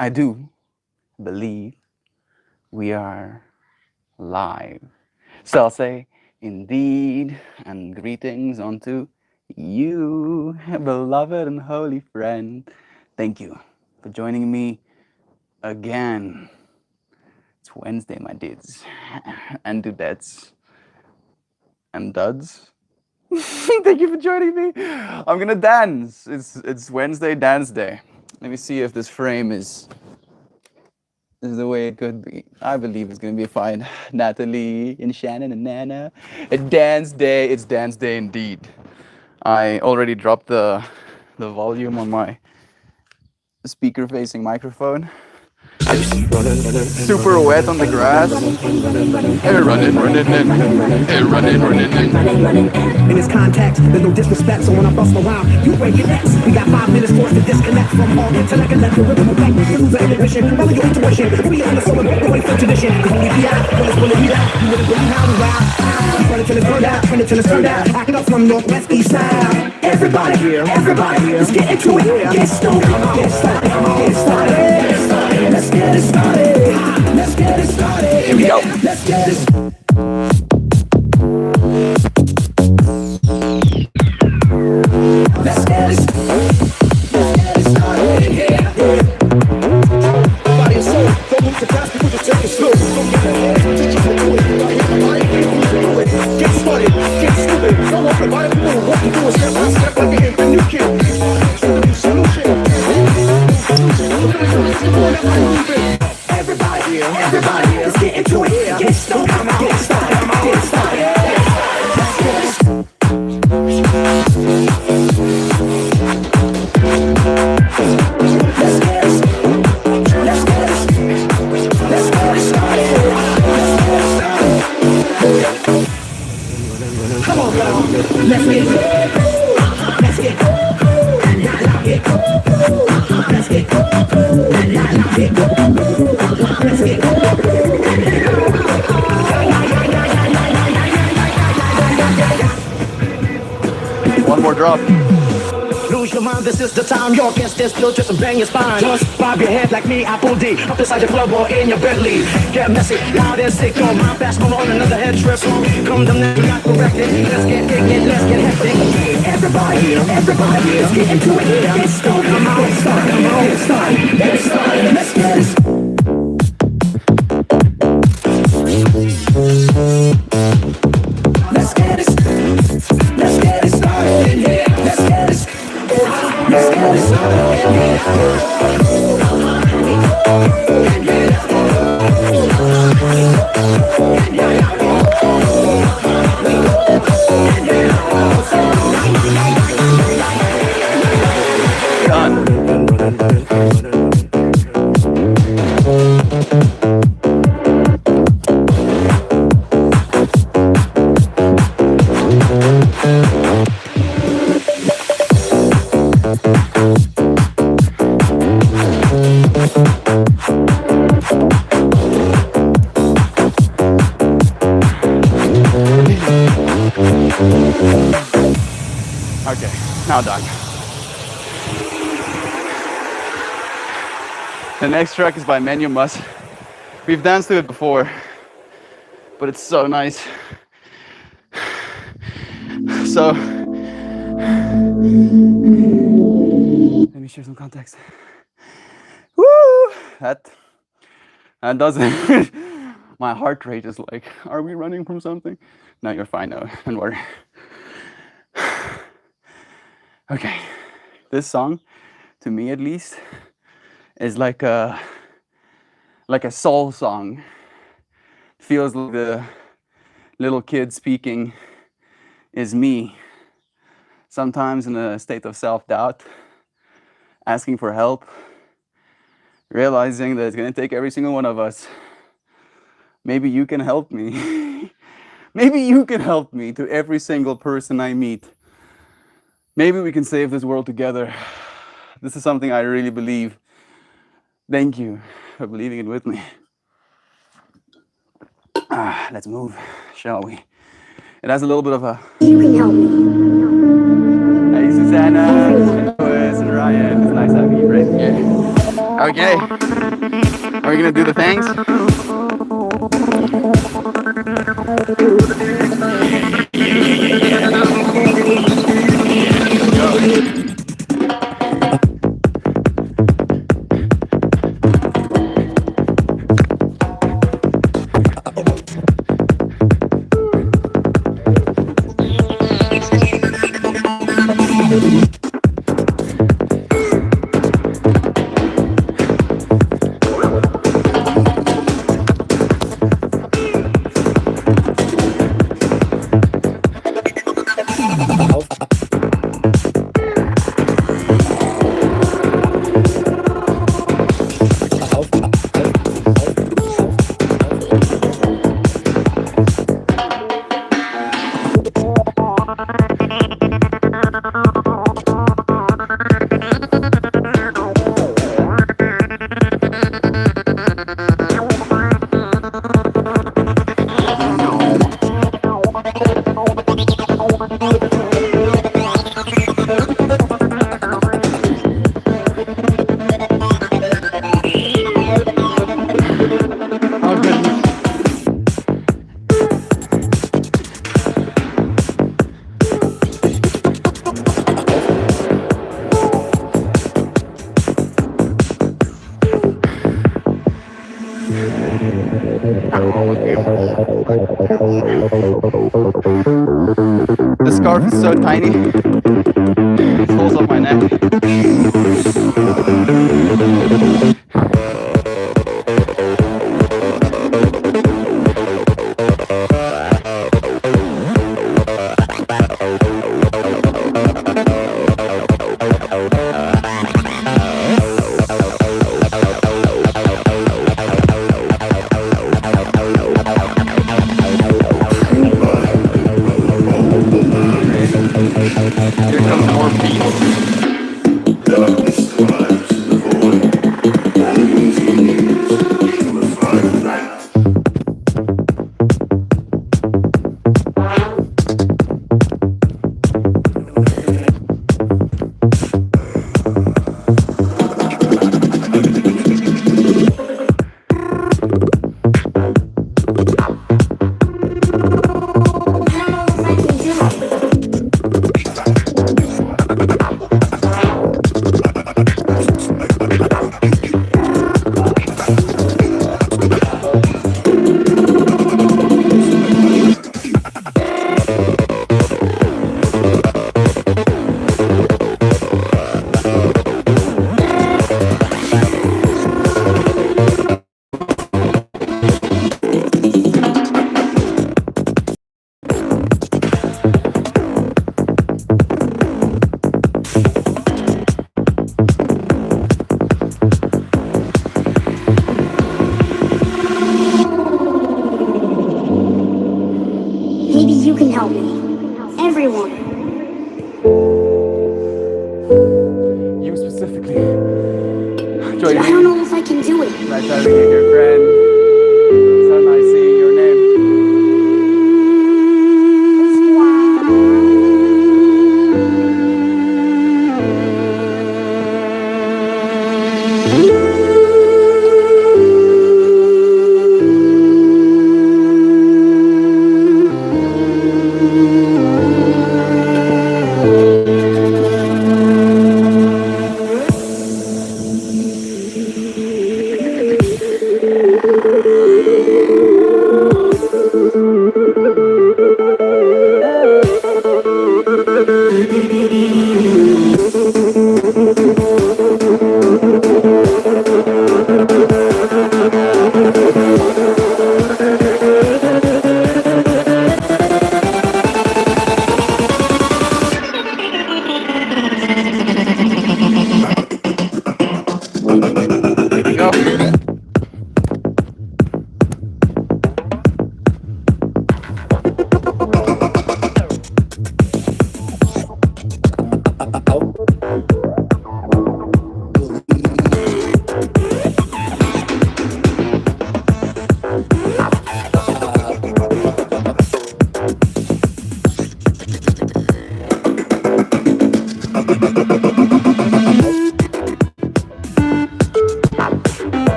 I do believe we are live. So I'll say, indeed, and greetings unto you, beloved and holy friend. Thank you for joining me again. It's Wednesday, my dudes and dudettes and duds. Thank you for joining me. I'm gonna dance. It's Wednesday dance day. Let me see if this frame is the way it could be. I believe it's gonna be fine. Natalie and Shannon and Nana. A dance day. It's dance day indeed. I already dropped the volume on my speaker facing microphone. It's super wet on the grass. Hey, running, running in. Hey, running, running in. In this context, there's no disrespect, so when I bust around, you break your necks. We got 5 minutes for us to disconnect from all intellect and let the rhythm affect. You lose the inhibition, follow your intuition. We on the soul and walk away from tradition. Cause when we be out, when it's gonna be out, you wouldn't believe how we ride. Turn it till it's turned out, turn it till it's turned out. Acting up from Northwest East Side. Everybody here, let's get into it. Get stoned, get started, get started, get started. Let's get it started. Let's get it started. Here we go. Let's get it started. Let's get it started. Yeah. Body and soul, don't move too fast, people just take it slow. Don't get ahead, teach you how to do it. Get started, get stupid. Don't walk the body, people will walk you through it step by step like an infant new kid. Solution. Everybody, let's get into it. Get started, get started, get started. Let's get it started. Come on, girl. Let's get let's get let's get One more drop. lose your mind, this is the time. Your against this, still just bang your spine. Just bob your head like me, Apple D. Up inside your club or in your Bentley. Get messy, loud and sick. Your mind fast, come on another head trip. Come to next, got corrected. Let's get ignorant, let's get hectic. Everybody, let's get into it. Get started, get started, get started, get started. Let's get it started. Let's get it started. Let's get it started in here. Let's get it started. Let's get it started in Okay, now done. The next track is by Menu Mus. We've danced to it before, but it's so nice. So, let me share some context. Woo! That doesn't. My heart rate is like, are we running from something? No, you're fine. No, don't worry. Okay, this song, to me at least, is like a soul song. Feels like the little kid speaking is me. Sometimes in a state of self-doubt, asking for help, realizing that it's gonna take every single one of us. Maybe you can help me. Maybe you can help me to every single person I meet. Maybe we can save this world together. This is something I really believe. Thank you for believing it with me. Let's move, shall we? It has a little bit of a... You can help me. Hey, Susanna, Louis, and Ryan. It's nice having you right here. Okay. Are we gonna do the things? Oh goodness. The scarf is so tiny. It falls off my neck. Here comes more beats. Maybe you can help me. Everyone. You specifically. I Join don't me. know if I can do it. Nice having you here, friend. So nice seeing your name.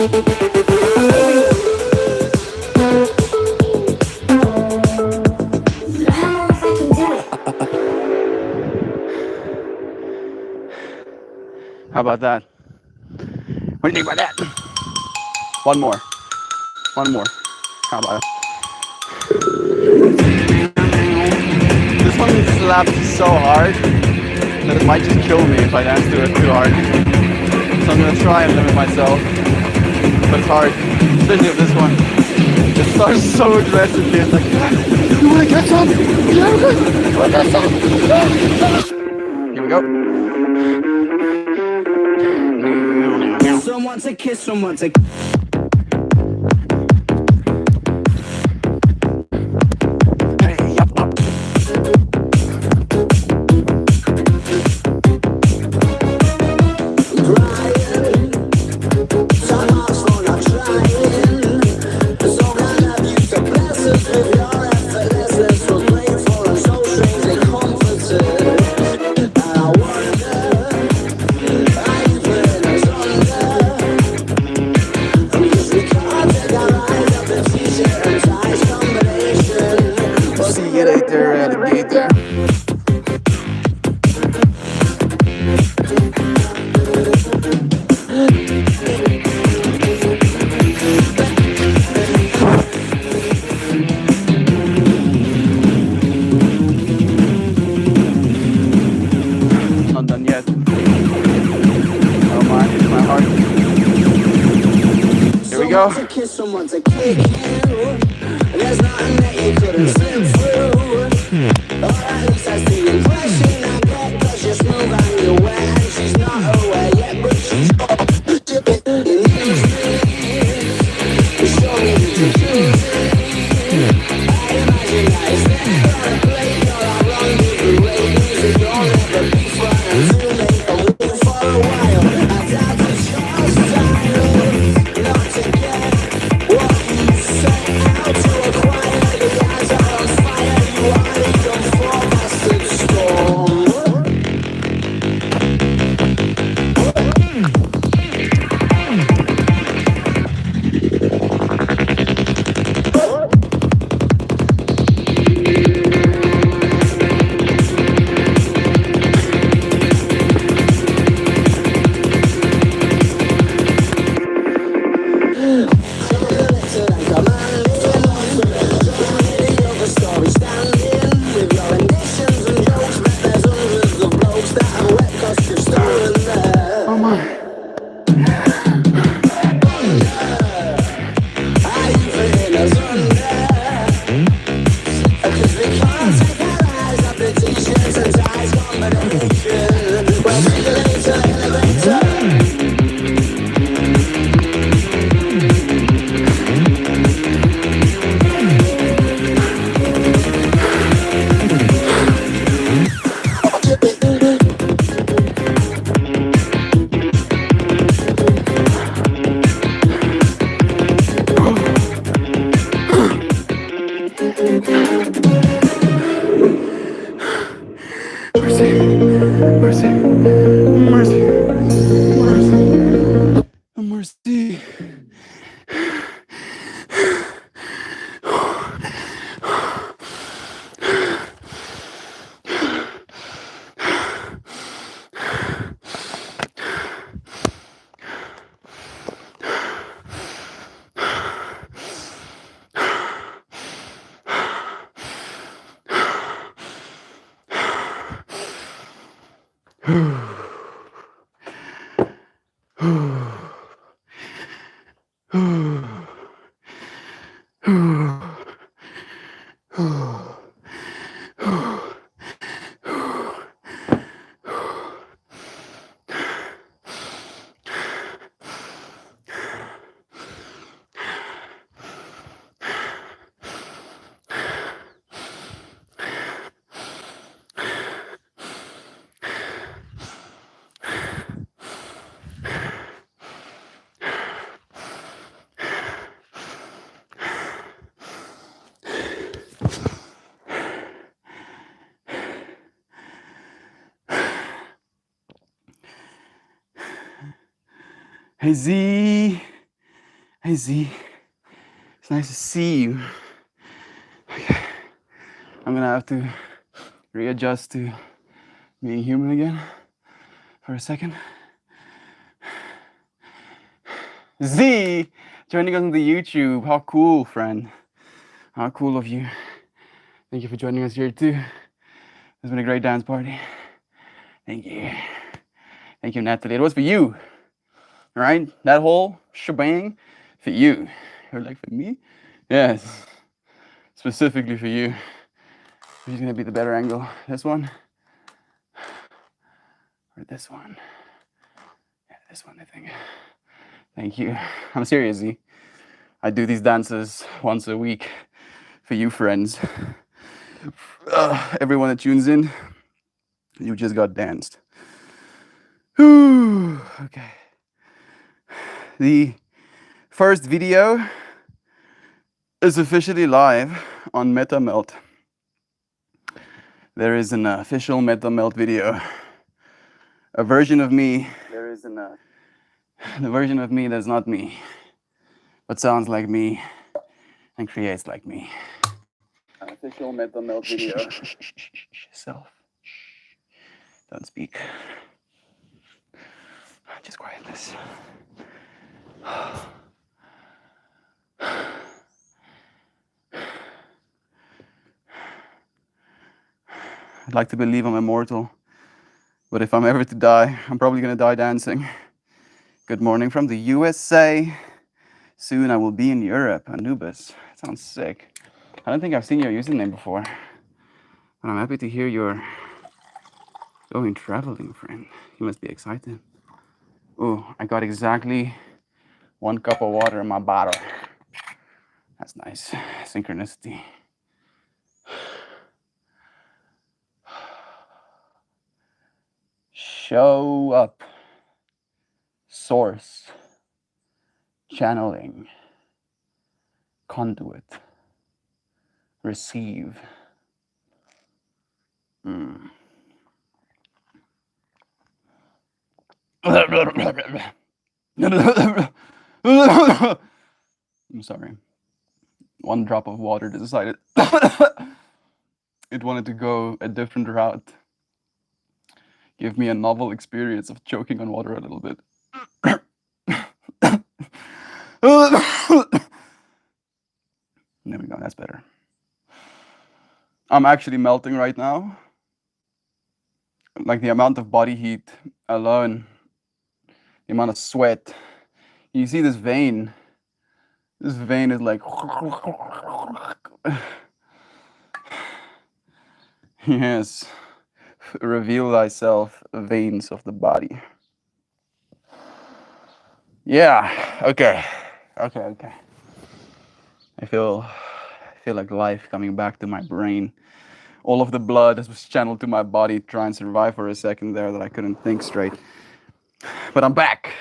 How long if I can do it? How about that? What do you think about that? One more. One more. How about it? This one slaps so hard that it might just kill me if I dance to it too hard. So I'm gonna try and limit myself. But it's hard. Especially with this one. It starts so aggressively. It's like, you wanna get some? Yeah, okay. You wanna get some? Here we go. Someone to kiss, someone to Hey, yup, up. See you later, alligator. Not done yet. Oh my heart. Here we go. to kiss, someone to kick you. There's nothing that you couldn't slip through. Or at least that's the impression I get. Cause you're smooth and you're wet and she's not aware yet, but she's show me that you choose it. I imagine that it's there on a plate. You're all wrong, you great music. You'll never be fun until they come waiting for a while. I doubt that your style not to get what you set out to acquire. The eyes are on fire, you are the unforecasted storm. Oh my. Mercy, mercy, mercy, mercy, mercy. Hey Z, Hey Z, it's nice to see you. Okay. I'm gonna have to readjust to being human again for a second. Z, joining us on the YouTube. How cool, friend. How cool of you. Thank you for joining us here too. It's been a great dance party. Thank you. Thank you, Natalie. It was for you, right? That whole shebang for you. You're like, for me? Yes. Specifically for you. Which is gonna be the better angle? This one? Or this one? Yeah, this one, I think. Thank you. I'm serious, Z. I do these dances once a week for you, friends. Everyone that tunes in, you just got danced. Whew. Okay. The first video is officially live on MetaMelt. There is an official MetaMelt video. A version of me. The version of me that's not me, but sounds like me and creates like me. An official MetaMelt video. Self. Don't speak. Just quietness. I'd like to believe I'm immortal, but if I'm ever to die, I'm probably gonna die dancing. Good morning from the USA. Soon I will be in Europe, Anubis. Sounds sick. I don't think I've seen your username before, but I'm happy to hear you're going traveling, friend. You must be excited. Oh, I got exactly 1 cup of water in my bottle. That's nice. Synchronicity. Show up. Source. Channeling. Conduit. Receive. I'm sorry. 1 drop of water decided it wanted to go a different route. Give me a novel experience of choking on water a little bit. There we go, that's better. I'm actually melting right now. Like the amount of body heat alone, the amount of sweat. You see this vein. This vein is like, yes, reveal thyself, veins of the body. Yeah, okay. I feel like life coming back to my brain. All of the blood that was channeled to my body, try and survive for a second there that I couldn't think straight. But I'm back.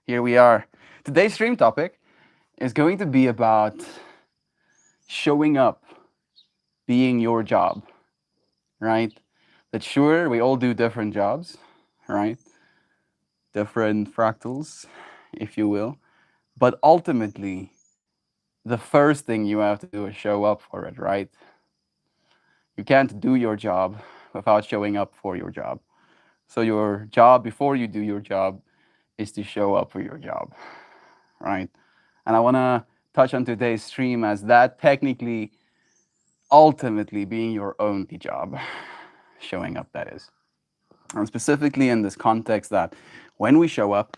Here we are. Today's stream topic is going to be about showing up, being your job, right? That sure, we all do different jobs, right? Different fractals, if you will. But ultimately, the first thing you have to do is show up for it, right? You can't do your job without showing up for your job. So your job before you do your job is to show up for your job, right? And I want to touch on today's stream as that technically, ultimately being your own job, showing up, that is. And specifically in this context that when we show up,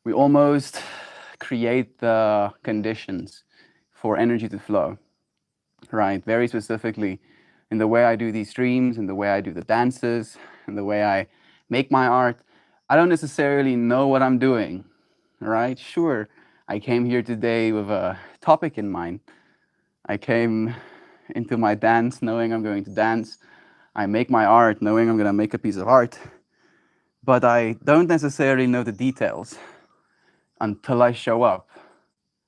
we almost create the conditions for energy to flow, right? Very specifically in the way I do these streams, in the way I do the dances, in the way I make my art. I don't necessarily know what I'm doing, right? Sure, I came here today with a topic in mind. I came into my dance knowing I'm going to dance. I make my art knowing I'm going to make a piece of art. But I don't necessarily know the details until I show up,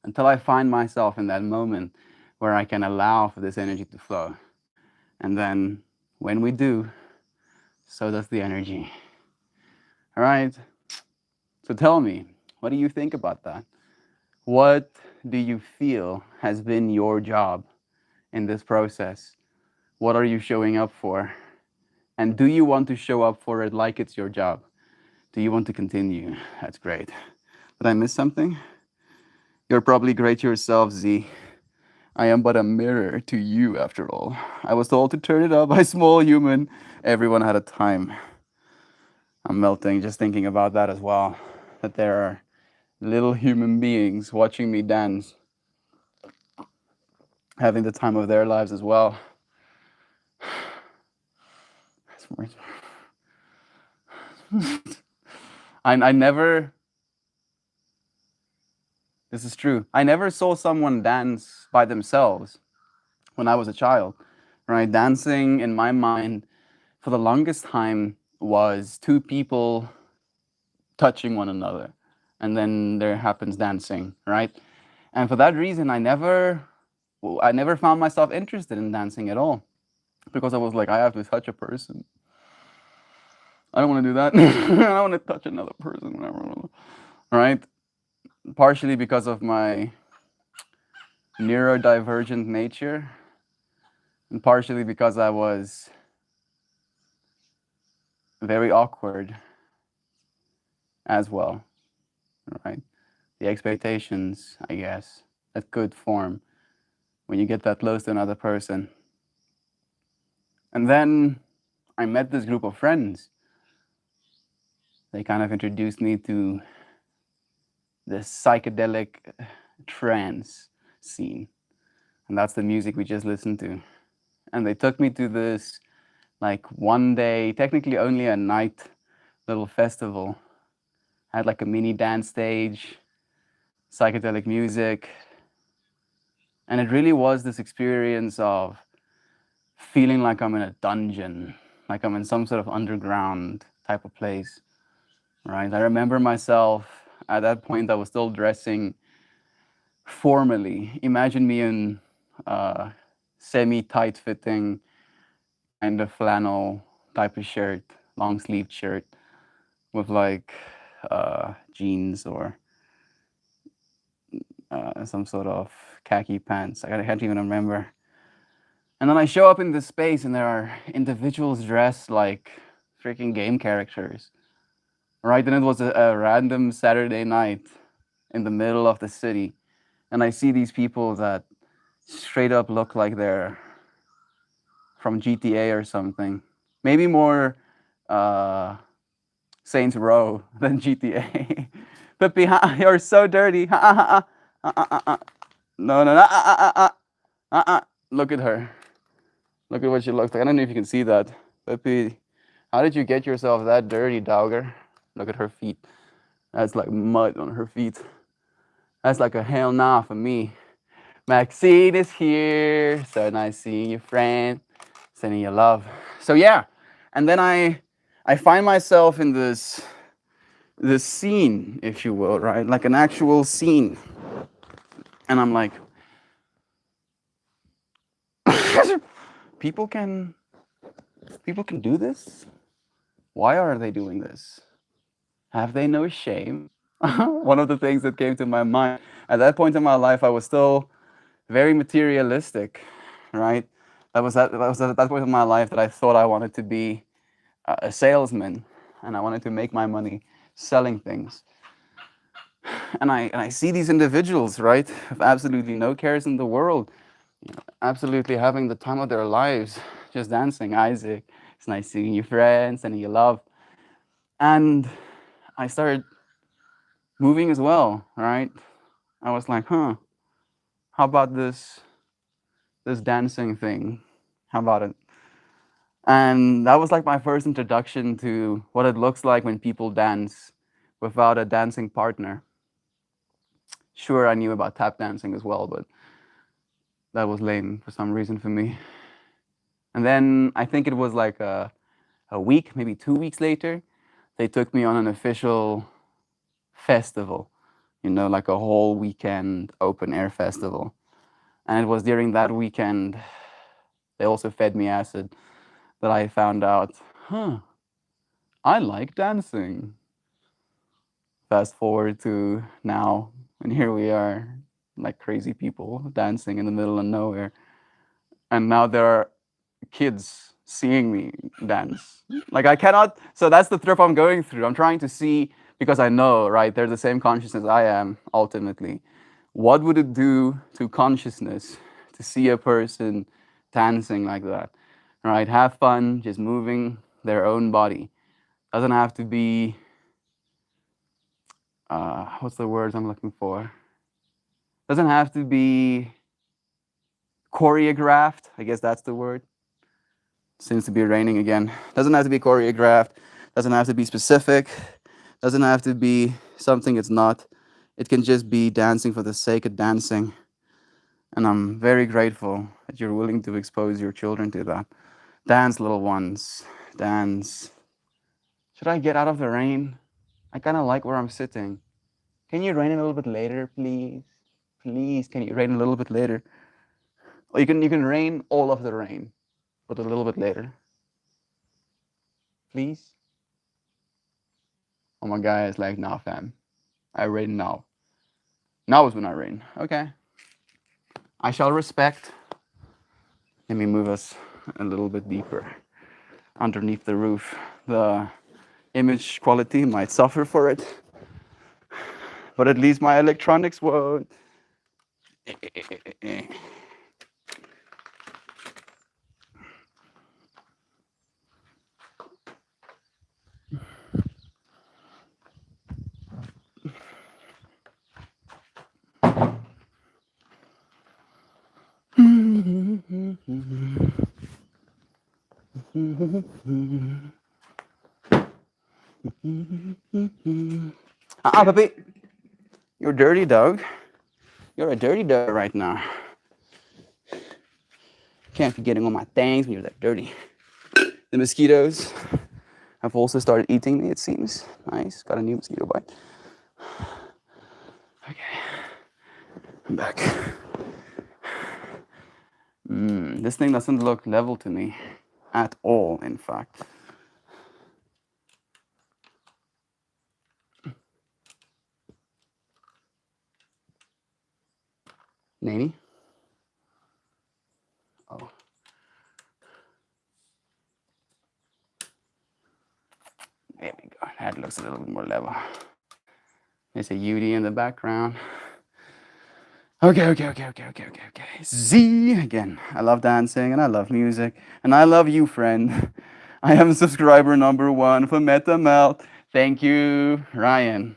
until I find myself in that moment where I can allow for this energy to flow. And then when we do, so does the energy. All right? So tell me, what do you think about that? What do you feel has been your job in this process? What are you showing up for? And do you want to show up for it like it's your job? Do you want to continue? That's great. Did I miss something? You're probably great yourself, Z. I am but a mirror to you, after all. I was told to turn it up by small human. Everyone had a time. I'm melting just thinking about that as well. That there are little human beings watching me dance, having the time of their lives as well. I never, this is true, I never saw someone dance by themselves when I was a child, right? Dancing in my mind for the longest time was two people touching one another, and then there happens dancing, right? And for that reason, I never found myself interested in dancing at all, because I was like, I have to touch a person. I don't want to do that. I don't want to touch another person, whatever, right? Partially because of my neurodivergent nature, and partially because I was very awkward as well, right? The expectations, I guess, that could form when you get that close to another person. And then I met this group of friends. They kind of introduced me to the psychedelic trance scene. And that's the music we just listened to. And they took me to this, like, one day, technically only a night, little festival. Had like a mini dance stage, psychedelic music. And it really was this experience of feeling like I'm in a dungeon, like I'm in some sort of underground type of place, right? I remember myself at that point, I was still dressing formally. Imagine me in semi-tight fitting kind of flannel type of shirt, long sleeved shirt with like jeans or some sort of khaki pants. I can't even remember. And then I show up in this space and there are individuals dressed like freaking game characters, right? And it was a random Saturday night in the middle of the city. And I see these people that straight up look like they're from GTA or something. Maybe more Saints Row than GTA. But you're so dirty. No, no, no. Look at her. Look at what she looks like. I don't know if you can see that. Pepe, how did you get yourself that dirty, Dogger? Look at her feet. That's like mud on her feet. That's like a hell nah for me. Maxine is here. So nice seeing you, friend. Sending you love. So yeah, and then I find myself in this scene, if you will, right? Like an actual scene. And I'm like, people can do this? Why are they doing this? Have they no shame? One of the things that came to my mind at that point in my life, I was still very materialistic, right? That was at that point in my life that I thought I wanted to be a salesman, and I wanted to make my money selling things. And I see these individuals, right, with absolutely no cares in the world, absolutely having the time of their lives, just dancing. Isaac, it's nice seeing you, friends, sending you love. And I started moving as well, right? I was like, how about this dancing thing? How about it? And that was like my first introduction to what it looks like when people dance without a dancing partner. Sure, I knew about tap dancing as well, but that was lame for some reason for me. And then I think it was like a week, maybe 2 weeks later, they took me on an official festival, like a whole weekend open air festival. And it was during that weekend, they also fed me acid, that I found out, I like dancing. Fast forward to now, And here we are, like crazy people dancing in the middle of nowhere. And now there are kids seeing me dance. Like I cannot. So that's the trip I'm going through. I'm trying to see, because I know, right? They're the same consciousness I am ultimately. What would it do to consciousness to see a person dancing like that? Right? Have fun, just moving their own body. Doesn't have to be. What's the words I'm looking for? Doesn't have to be choreographed. I guess that's the word. Seems to be raining again. Doesn't have to be choreographed. Doesn't have to be specific. Doesn't have to be something it's not. It can just be dancing for the sake of dancing. And I'm very grateful that you're willing to expose your children to that. Dance, little ones. Dance. Should I get out of the rain? I kind of like where I'm sitting. Can you rain a little bit later, please? Please, can you rain a little bit later? Or you can rain all of the rain, but a little bit later. Please? Oh, my guy is like, nah, fam. I rain now. Now is when I rain. Okay. I shall respect. Let me move us a little bit deeper underneath the roof. The image quality might suffer for it, but at least my electronics won't. Puppy. You're a dirty dog. You're a dirty dog right now. Can't be getting on my things when you're that dirty. The mosquitoes have also started eating me, it seems. Nice. Got a new mosquito bite. Okay. I'm back. This thing doesn't look level to me at all, in fact. Nani? Oh. There we go. That looks a little bit more level. There's a UD in the background. Okay. Z again. I love dancing and I love music and I love you, friend. I am subscriber number 1 for MetaMelt. Thank you, Ryan.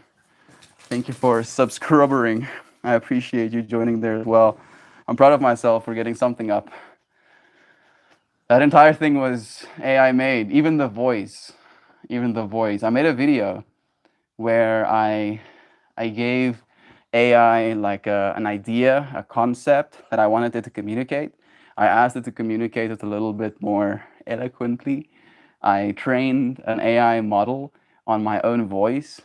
Thank you for subscribing. I appreciate you joining there as well. I'm proud of myself for getting something up. That entire thing was AI made, even the voice. I made a video where I gave AI like an idea, a concept that I wanted it to communicate. I asked it to communicate it a little bit more eloquently. I trained an AI model on my own voice,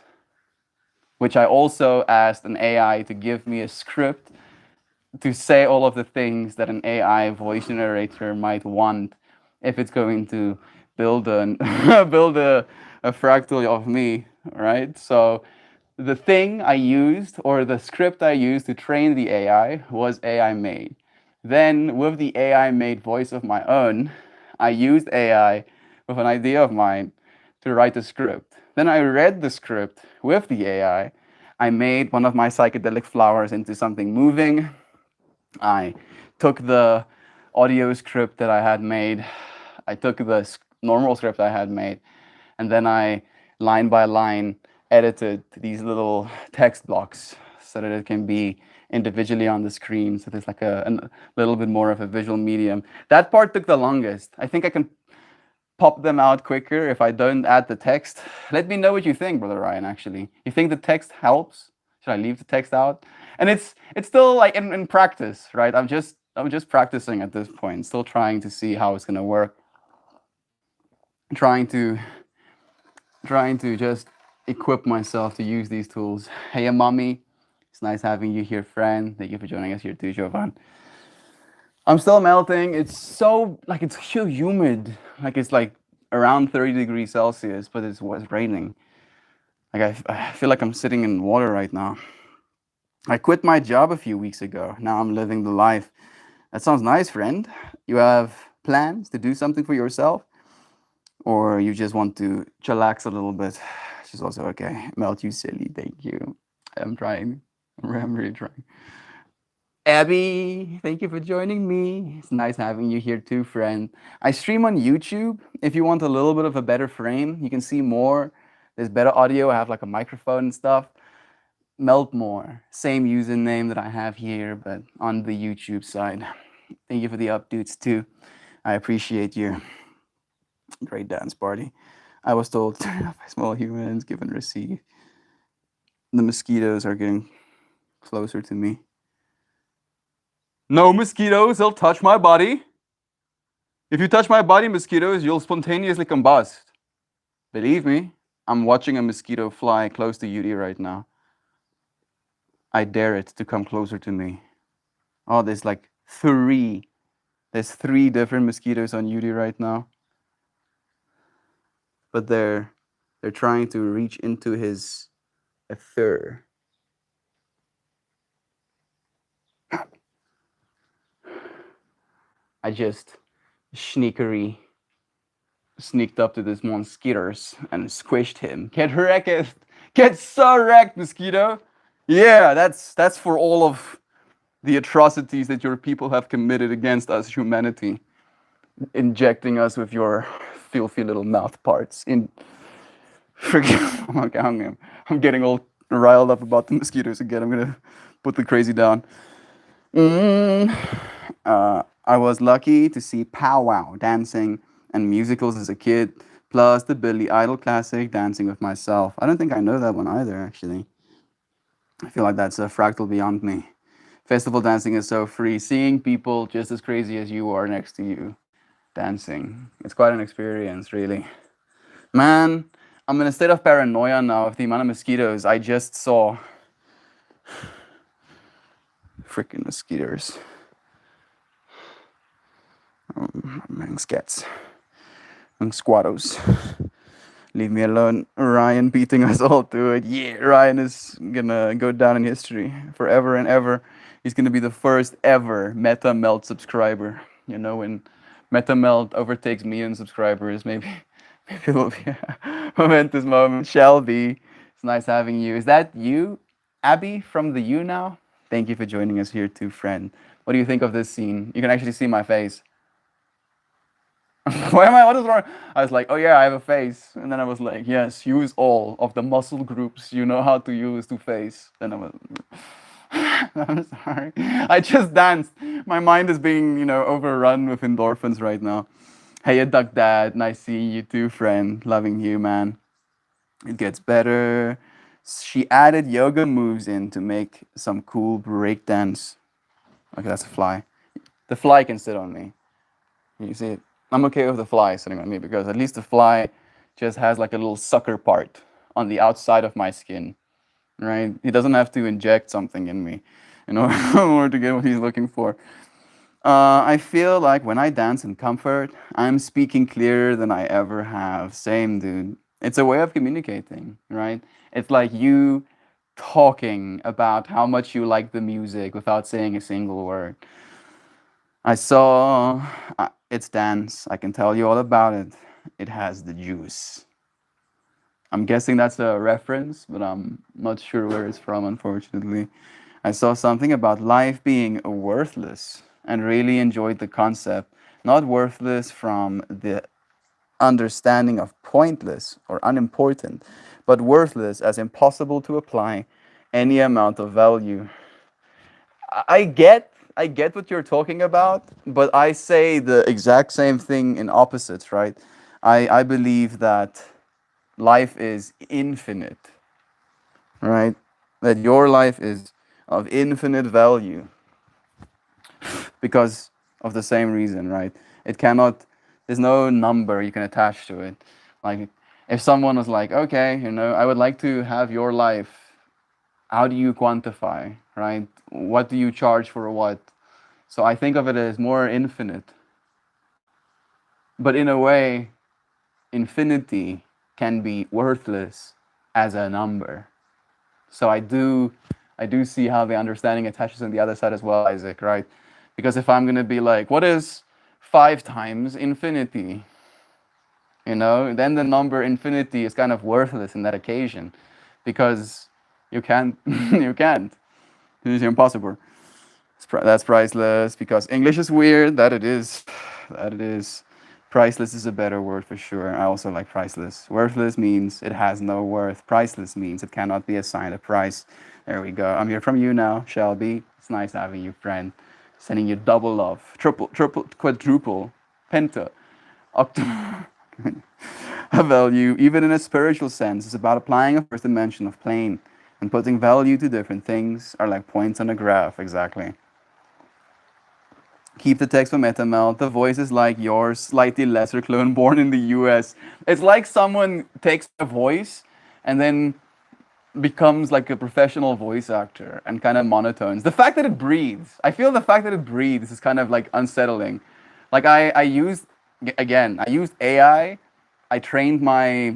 which I also asked an AI to give me a script to say all of the things that an AI voice generator might want if it's going to build a fractal of me, right? So the thing I used, or the script I used to train the AI, was AI made. Then with the AI made voice of my own, I used AI with an idea of mine to write the script. Then I read the script with the AI. I made one of my psychedelic flowers into something moving. I took the audio script that I had made. I took the normal script I had made, and then I, line by line, edited these little text blocks so that it can be individually on the screen. So there's like a little bit more of a visual medium. That part took the longest. I think I can pop them out quicker if I don't add the text. Let me know what you think, Brother Ryan, actually. You think the text helps? Should I leave the text out? And it's still like in practice, right? I'm just practicing at this point, still trying to see how it's gonna work. Trying to just equip myself to use these tools. Hey, mommy, it's nice having you here, friend. Thank you for joining us here too, Jovan. I'm still melting. It's so humid. Like it's like around 30 degrees Celsius, but it's raining. Like I feel like I'm sitting in water right now. I quit my job a few weeks ago. Now I'm living the life. That sounds nice, friend. You have plans to do something for yourself, or you just want to chillax a little bit? Which is also okay. Melt, you silly. Thank you. I'm trying. I'm really trying. Abby, thank you for joining me. It's nice having you here too, friend. I stream on YouTube. If you want a little bit of a better frame, you can see more. There's better audio. I have like a microphone and stuff. Meltmore, same username that I have here, but on the YouTube side. Thank you for the updates too. I appreciate you. Great dance party. I was told turn off by small humans, give and receive. The mosquitoes are getting closer to me. No mosquitoes, they'll touch my body. If you touch my body, mosquitoes, you'll spontaneously combust. Believe me, I'm watching a mosquito fly close to Yuri right now. I dare it to come closer to me. Oh, there's like three. There's 3 different mosquitoes on Yuri right now. But they're trying to reach into his ether. I just sneakily sneaked up to this mosquitoes and squished him. Get wrecked! Get so wrecked, mosquito! Yeah, that's for all of the atrocities that your people have committed against us, humanity. Injecting us with your filthy little mouth parts. I'm getting all riled up about the mosquitoes again. I'm gonna put the crazy down. I was lucky to see Pow Wow dancing and musicals as a kid, plus the Billy Idol classic, Dancing with Myself. I don't think I know that one either, actually. I feel like that's a fractal beyond me. Festival dancing is so free. Seeing people just as crazy as you are next to you dancing. It's quite an experience, really. Man, I'm in a state of paranoia now of the amount of mosquitoes I just saw. Freaking mosquitoes. Scats. Squattos. Leave me alone. Ryan beating us all to it. Yeah, Ryan is gonna go down in history forever and ever. He's gonna be the first ever MetaMelt subscriber. You know, when MetaMelt overtakes me in subscribers, maybe it will be a momentous moment. Shelby, it's nice having you. Is that you, Abby from the U now? Thank you for joining us here too, friend. What do you think of this scene? You can actually see my face. What is wrong? I was like, oh yeah, I have a face. And then I was like, yes, use all of the muscle groups you know how to use to face. Then I was, I'm sorry. I just danced. My mind is being, overrun with endorphins right now. Hey, Duck Dad. Nice seeing you too, friend. Loving you, man. It gets better. She added yoga moves in to make some cool breakdance. Okay, that's a fly. The fly can sit on me. You see it? I'm okay with the fly sitting on me because at least the fly just has like a little sucker part on the outside of my skin, right? He doesn't have to inject something in me in order to get what he's looking for. I feel like when I dance in comfort, I'm speaking clearer than I ever have. Same, dude. It's a way of communicating, right? It's like you talking about how much you like the music without saying a single word. I saw It's Dance. I can tell you all about it. It has the juice. I'm guessing that's a reference, but I'm not sure where it's from, unfortunately. I saw something about life being worthless and really enjoyed the concept. Not worthless from the understanding of pointless or unimportant, but worthless as impossible to apply any amount of value. I get what you're talking about, but I say the exact same thing in opposites, right? I believe that life is infinite, right? That your life is of infinite value because of the same reason, right? It cannot, there's no number you can attach to it. Like, if someone was like, okay, I would like to have your life, how do you quantify, right? What do you charge for what? So I think of it as more infinite. But in a way, infinity can be worthless as a number. So I do I do see how the understanding attaches on the other side as well, Isaac, right? Because if I'm gonna be like, what is 5 times infinity? You know, then the number infinity is kind of worthless in that occasion, because you can't, you can't. It's impossible. That's priceless, because English is weird. That it is. That it is. Priceless is a better word for sure. I also like priceless. Worthless means it has no worth. Priceless means it cannot be assigned a price. There we go. I'm here from you now, Shelby. It's nice having you, friend. Sending you double love, triple, quadruple, penta, octuple. A value, even in a spiritual sense, is about applying a first dimension of plane and putting value to different things are like points on a graph, exactly. Keep the text from MetaMelt. The voice is like yours, slightly lesser clone born in the US. It's like someone takes a voice and then becomes like a professional voice actor and kind of monotones. The fact that it breathes, I feel the fact that it breathes is kind of like unsettling. Like I used, again, I used AI. I trained I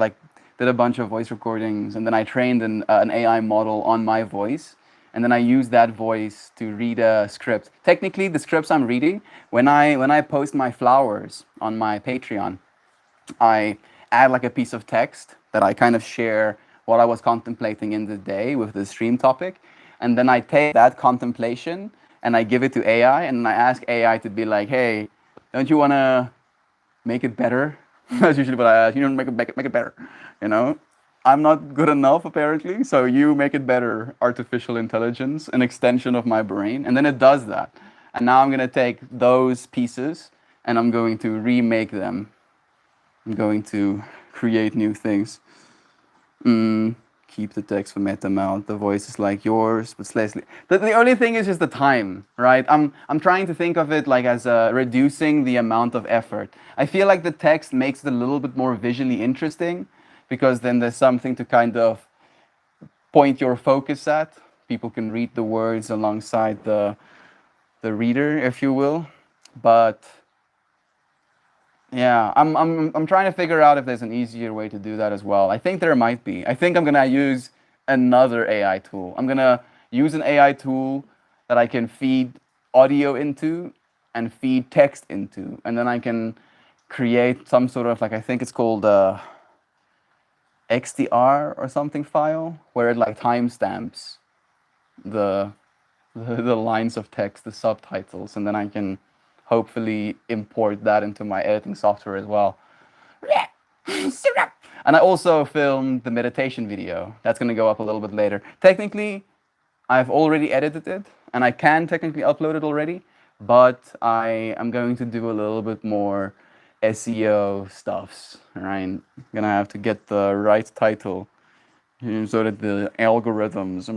like did a bunch of voice recordings, and then I trained an AI model on my voice. And then I use that voice to read a script. Technically, the scripts I'm reading, when I post my flowers on my Patreon, I add like a piece of text that I kind of share what I was contemplating in the day with the stream topic. And then I take that contemplation and I give it to AI, and I ask AI to be like, hey, don't you want to make it better? That's usually what I ask. You know, make it better. You know, I'm not good enough apparently, so you make it better. Artificial intelligence, an extension of my brain, and then it does that. And now I'm gonna take those pieces and I'm going to remake them. I'm going to create new things. Keep the text from MetaMount. The voice is like yours, but Leslie. The only thing is just the time, right? I'm trying to think of it like as reducing the amount of effort. I feel like the text makes it a little bit more visually interesting, because then there's something to kind of point your focus at. People can read the words alongside the reader, if you will. But yeah, I'm trying to figure out if there's an easier way to do that as well. I think there might be. I think I'm gonna use another AI tool. I'm gonna use an AI tool that I can feed audio into and feed text into, and then I can create some sort of, like, I think it's called XDR or something file, where it like timestamps the lines of text, the subtitles, and then I can hopefully import that into my editing software as well. And I also filmed the meditation video. That's going to go up a little bit later. Technically, I've already edited it, and I can technically upload it already, but I am going to do a little bit more SEO stuffs, right? I'm going to have to get the right title so that the algorithms,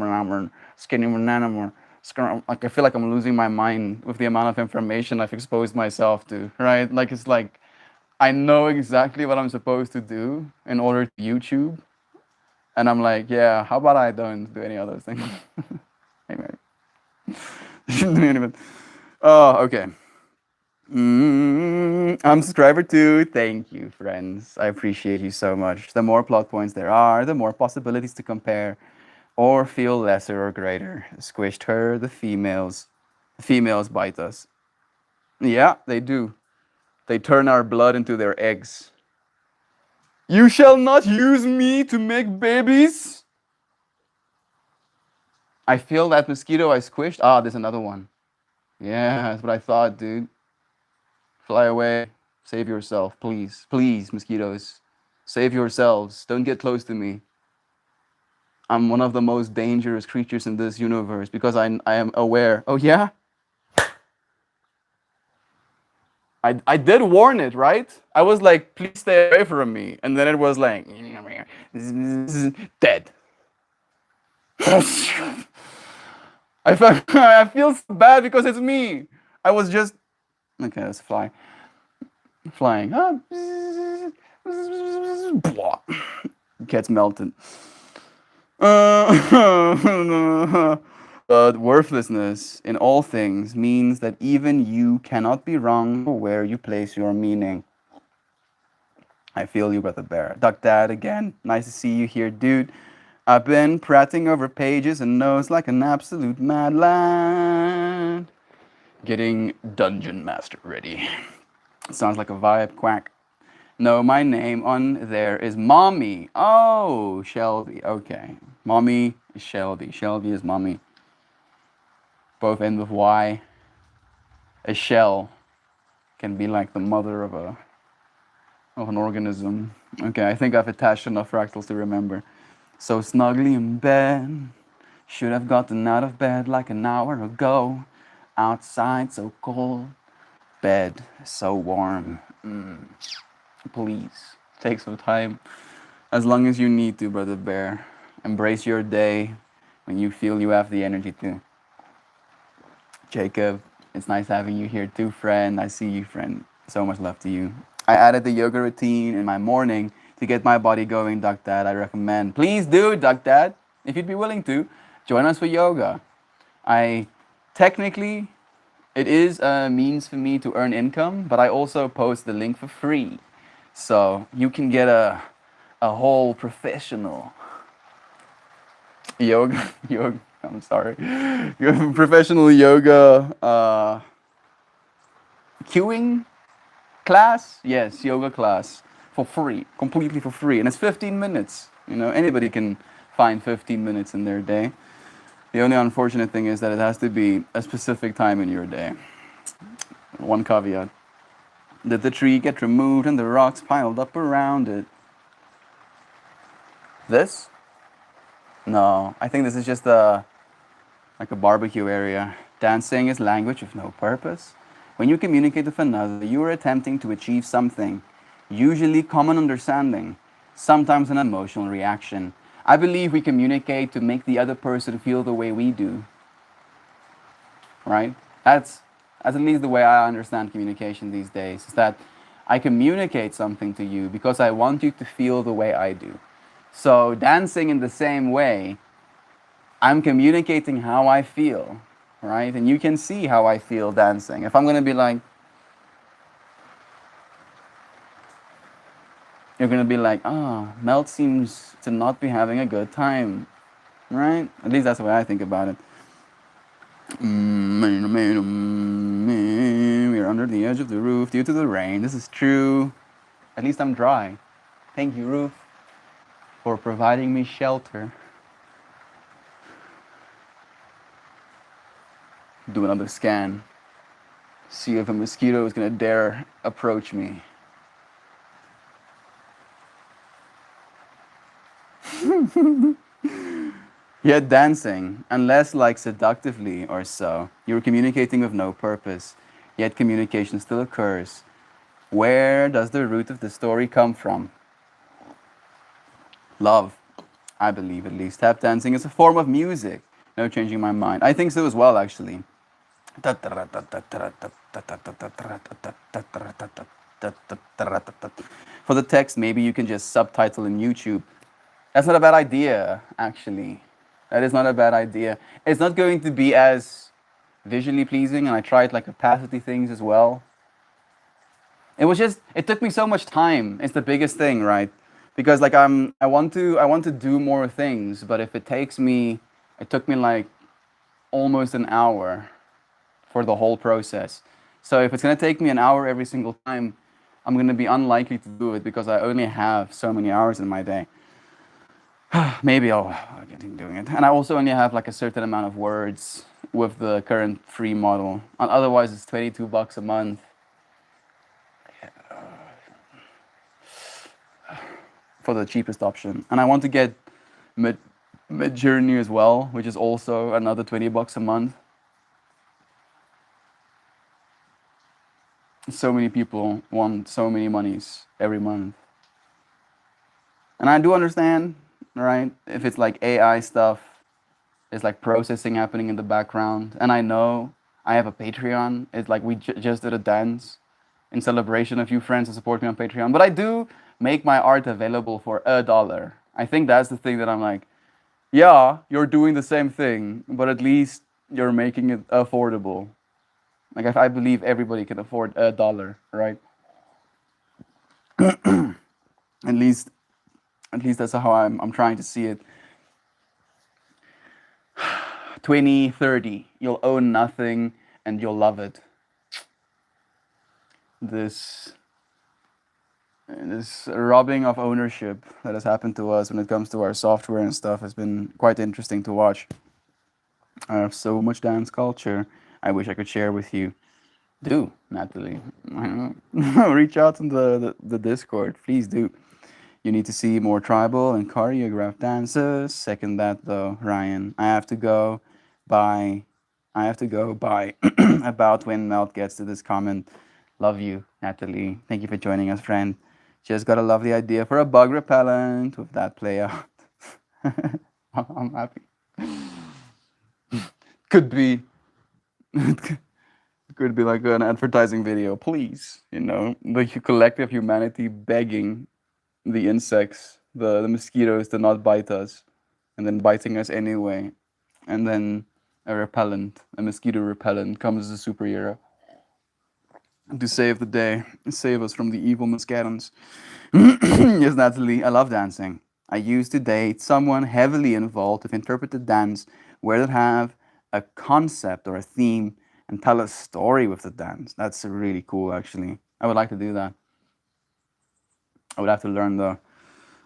like, I feel like I'm losing my mind with the amount of information I've exposed myself to, right? Like, it's like I know exactly what I'm supposed to do in order to YouTube, and I'm like, yeah, how about I don't do any other thing? Anyway, shouldn't do anything. Oh, okay. I'm subscriber 2. Thank you, friends. I appreciate you so much. The more plot points there are, the more possibilities to compare or feel lesser or greater. Squished her, the females. The females bite us. Yeah, they do. They turn our blood into their eggs. You shall not use me to make babies. I feel that mosquito I squished. Ah, there's another one. Yeah, that's what I thought, dude. Fly away. Save yourself, please. Please, mosquitoes. Save yourselves. Don't get close to me. I'm one of the most dangerous creatures in this universe because I am aware. Oh, yeah? I did warn it, right? I was like, please stay away from me. And then it was like, dead. I feel so bad because it's me. I was just... Okay, let's fly. Flying. Gets melted. But worthlessness in all things means that even you cannot be wrong for where you place your meaning. I feel you, Brother Bear. Duck Dad again. Nice to see you here, dude. I've been prattling over pages and notes like an absolute mad lad. Getting Dungeon Master ready. Sounds like a vibe, quack. No, my name on there is Mommy. Oh, Shelby. Okay. Mommy is Shelby. Shelby is Mommy. Both end with Y. A shell can be like the mother of an organism. Okay, I think I've attached enough fractals to remember. So snugly in bed. Should have gotten out of bed like an hour ago. Outside so cold. Bed so warm. Please, take some time. As long as you need to, Brother Bear. Embrace your day when you feel you have the energy to. Jacob, it's nice having you here too, friend. I see you, friend. So much love to you. I added the yoga routine in my morning to get my body going, Duck Dad. I recommend. Please do, Duck Dad. If you'd be willing to, join us for yoga. Technically, it is a means for me to earn income, but I also post the link for free. So you can get a whole professional yoga, I'm sorry, professional yoga queuing class. Yes, yoga class for free, completely for free, and it's 15 minutes. You know, anybody can find 15 minutes in their day. The only unfortunate thing is that it has to be a specific time in your day. One caveat. Did the tree get removed and the rocks piled up around it? This? No, I think this is just like a barbecue area. Dancing is language with no purpose. When you communicate with another, you are attempting to achieve something, usually common understanding, sometimes an emotional reaction. I believe we communicate to make the other person feel the way we do. Right? That's at least the way I understand communication these days, is that I communicate something to you because I want you to feel the way I do. So dancing in the same way, I'm communicating how I feel, right? And you can see how I feel dancing. If I'm gonna be like, you're gonna be like, Melt seems to not be having a good time, right? At least that's the way I think about it. We're under the edge of the roof due to the rain. This is true. At least I'm dry. Thank you, roof, for providing me shelter. Do another scan. See if a mosquito is gonna dare approach me. Yet dancing, unless like seductively or so, you're communicating with no purpose, yet communication still occurs. Where does the root of the story come from? Love, I believe at least. Tap dancing is a form of music. No changing my mind. I think so as well, actually. For the text, maybe you can just subtitle in YouTube. That's not a bad idea, actually. That is not a bad idea. It's not going to be as visually pleasing, and I tried like opacity things as well. It took me so much time. It's the biggest thing, right? Because like I want to do more things, but if it took me like almost an hour for the whole process. So if it's gonna take me an hour every single time, I'm gonna be unlikely to do it because I only have so many hours in my day. Maybe I'll continue doing it. And I also only have like a certain amount of words with the current free model. And otherwise, it's $22 a month. For the cheapest option. And I want to get Midjourney as well, which is also another $20 a month. So many people want so many monies every month. And I do understand, right? If it's like AI stuff, it's like processing happening in the background. And I know I have a Patreon. It's like we just did a dance in celebration. A few friends to support me on Patreon. But I do make my art available for $1. I think that's the thing that I'm like, yeah, you're doing the same thing, but at least you're making it affordable. Like I believe everybody can afford $1, right? At least that's how I'm trying to see it. 20, 30, you'll own nothing and you'll love it. This robbing of ownership that has happened to us when it comes to our software and stuff has been quite interesting to watch. I have so much dance culture I wish I could share with you. Do, Natalie. Reach out in the Discord. Please do. You need to see more tribal and choreographed dances. Second that though, Ryan. I have to go by about when Melt gets to this comment. Love you, Natalie. Thank you for joining us, friend. Just got a lovely idea for a bug repellent with that play out. I'm happy. Could be could be like an advertising video, please. You know, the collective humanity begging the insects, the mosquitoes to not bite us, and then biting us anyway. And then a mosquito repellent comes as a superhero to save the day, save us from the evil mosquitoes. Yes, Natalie, I love dancing. I used to date someone heavily involved with interpreted dance where they'd have a concept or a theme and tell a story with the dance. That's really cool, actually. I would like to do that. I would have to learn though.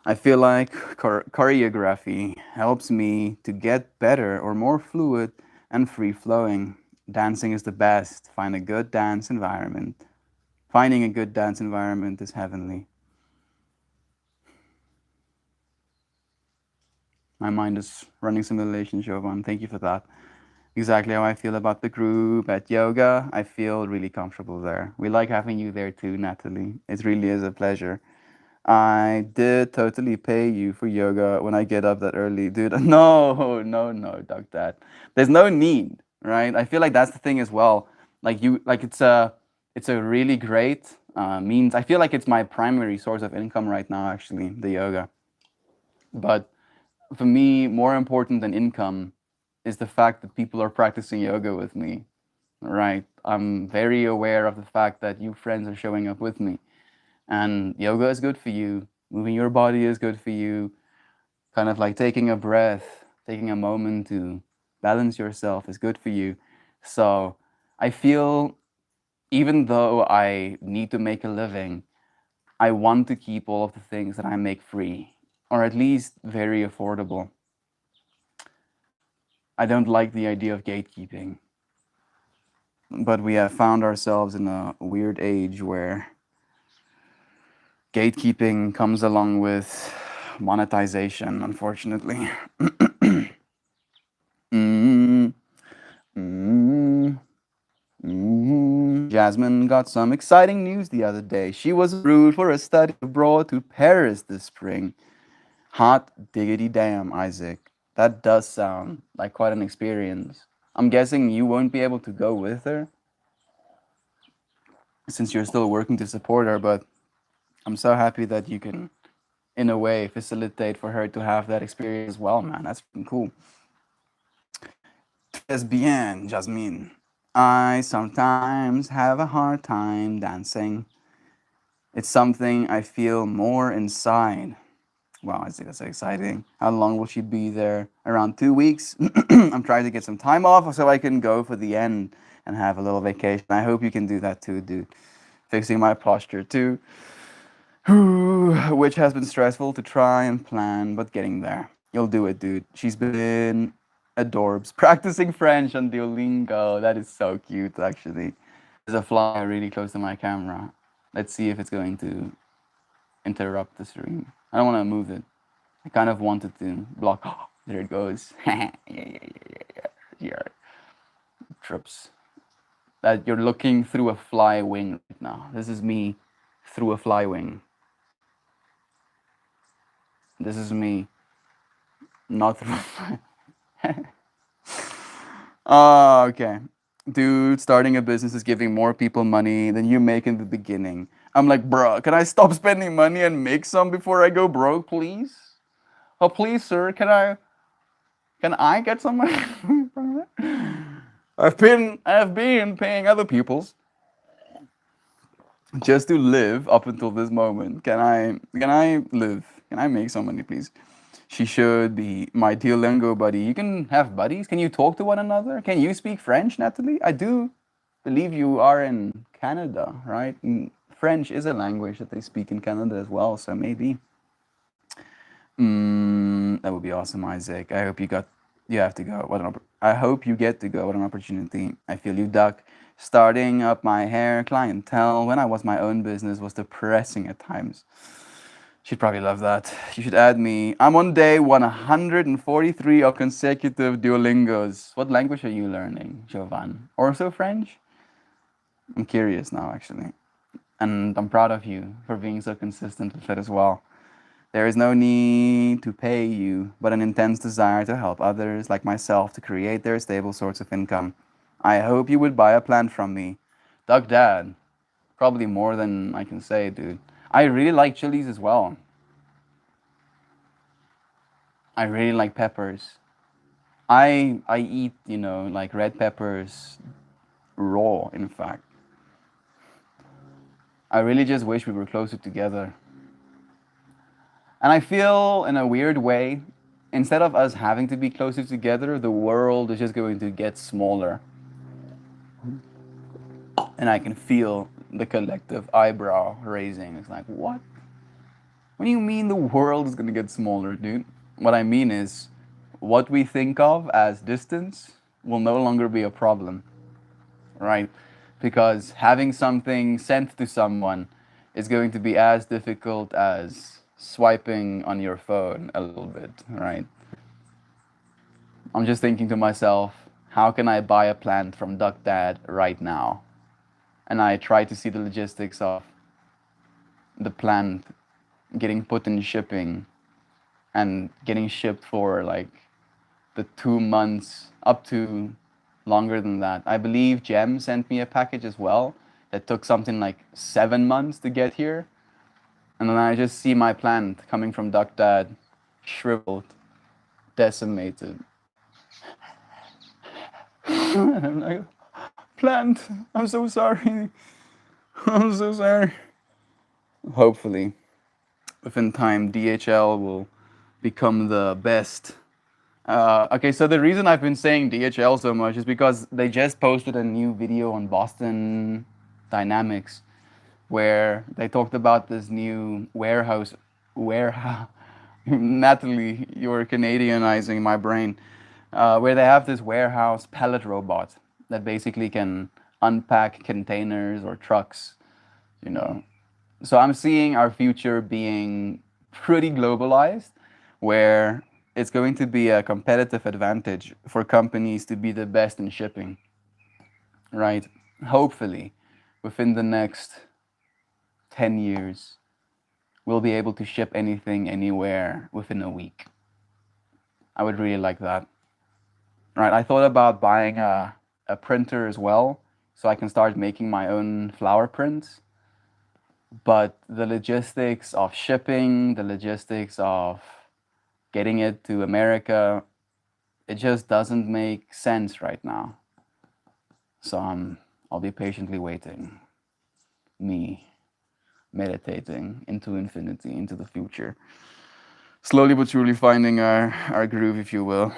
I feel like choreography helps me to get better or more fluid and free flowing. Dancing is the best. Find a good dance environment. Finding a good dance environment is heavenly. My mind is running simulation, Jovan. Thank you for that. Exactly how I feel about the group at yoga. I feel really comfortable there. We like having you there too, Natalie. It really is a pleasure. I did totally pay you for yoga when I get up that early, dude. No, no, no, duck that. There's no need, right? I feel like that's the thing as well. Like it's a really great means. I feel like it's my primary source of income right now, actually, the yoga. But for me, more important than income is the fact that people are practicing yoga with me, right? I'm very aware of the fact that you friends are showing up with me. And yoga is good for you. Moving your body is good for you. Kind of like taking a breath, taking a moment to balance yourself is good for you. So I feel even though I need to make a living, I want to keep all of the things that I make free, or at least very affordable. I don't like the idea of gatekeeping. But we have found ourselves in a weird age where gatekeeping comes along with monetization, unfortunately. Jasmine got some exciting news the other day. She was approved for a study abroad to Paris this spring. Hot diggity damn, Isaac. That does sound like quite an experience. I'm guessing you won't be able to go with her since you're still working to support her, but I'm so happy that you can, in a way, facilitate for her to have that experience as well, man. That's cool. Très bien, Jasmine. I sometimes have a hard time dancing. It's something I feel more inside. Wow, I think that's exciting. How long will she be there? Around 2 weeks. I'm trying to get some time off so I can go for the end and have a little vacation. I hope you can do that too, dude. Fixing my posture too. Which has been stressful to try and plan, but getting there. You'll do it, dude. She's been adorbs. Practicing French on Duolingo. That is so cute, actually. There's a fly really close to my camera. Let's see if it's going to interrupt the stream. I don't want to move it. I kind of wanted to block. Oh, there it goes. Yeah. Trips. That you're looking through a fly wing right now. This is me through a fly wing. This is me not through a fly. Oh, okay. Dude, starting a business is giving more people money than you make in the beginning. I'm like, bro, can I stop spending money and make some before I go broke, please? Oh, please, sir, can I get some money from it? I've been paying other people's just to live up until this moment. Can I live? Can I make some money, please? She should be my Duolingo buddy. You can have buddies. Can you talk to one another? Can you speak French, Natalie? I do believe you are in Canada, right? And French is a language that they speak in Canada as well, so maybe. That would be awesome, Isaac. I hope you have to go. I hope you get to go. What an opportunity. I feel you, Duck. Starting up my hair clientele when I was my own business was depressing at times. She'd probably love that. You should add me. I'm on day 143 of consecutive Duolingos. What language are you learning, Jovan? Also French? I'm curious now, actually. And I'm proud of you for being so consistent with it as well. There is no need to pay you, but an intense desire to help others like myself to create their stable source of income. I hope you would buy a plant from me. Duck Dad. Probably more than I can say, dude. I really like chilies as well. I really like peppers. I eat, like red peppers raw, in fact. I really just wish we were closer together. And I feel, in a weird way, instead of us having to be closer together, the world is just going to get smaller. And I can feel the collective eyebrow raising. It's like, what? What do you mean the world is going to get smaller, dude? What I mean is, what we think of as distance will no longer be a problem, right? Because having something sent to someone is going to be as difficult as swiping on your phone a little bit, right? I'm just thinking to myself, how can I buy a plant from Duck Dad right now? And I try to see the logistics of the plant getting put in shipping and getting shipped for like the 2 months up to longer than that. I believe Jem sent me a package as well that took something like 7 months to get here. And then I just see my plant coming from Duck Dad, shriveled, decimated. And I'm like, plant, I'm so sorry. I'm so sorry. Hopefully, within time, DHL will become the best. Okay, so the reason I've been saying DHL so much is because they just posted a new video on Boston Dynamics where they talked about this new warehouse. Natalie, you're Canadianizing my brain. Where they have this warehouse pallet robot that basically can unpack containers or trucks, So I'm seeing our future being pretty globalized, where it's going to be a competitive advantage for companies to be the best in shipping, right? Hopefully, within the next 10 years, we'll be able to ship anything, anywhere within a week. I would really like that. Right, I thought about buying a printer as well, so I can start making my own flower prints. But the logistics of shipping, the logistics of getting it to America, it just doesn't make sense right now. So I'll be patiently waiting. Me meditating into infinity, into the future. Slowly but surely finding our groove, if you will.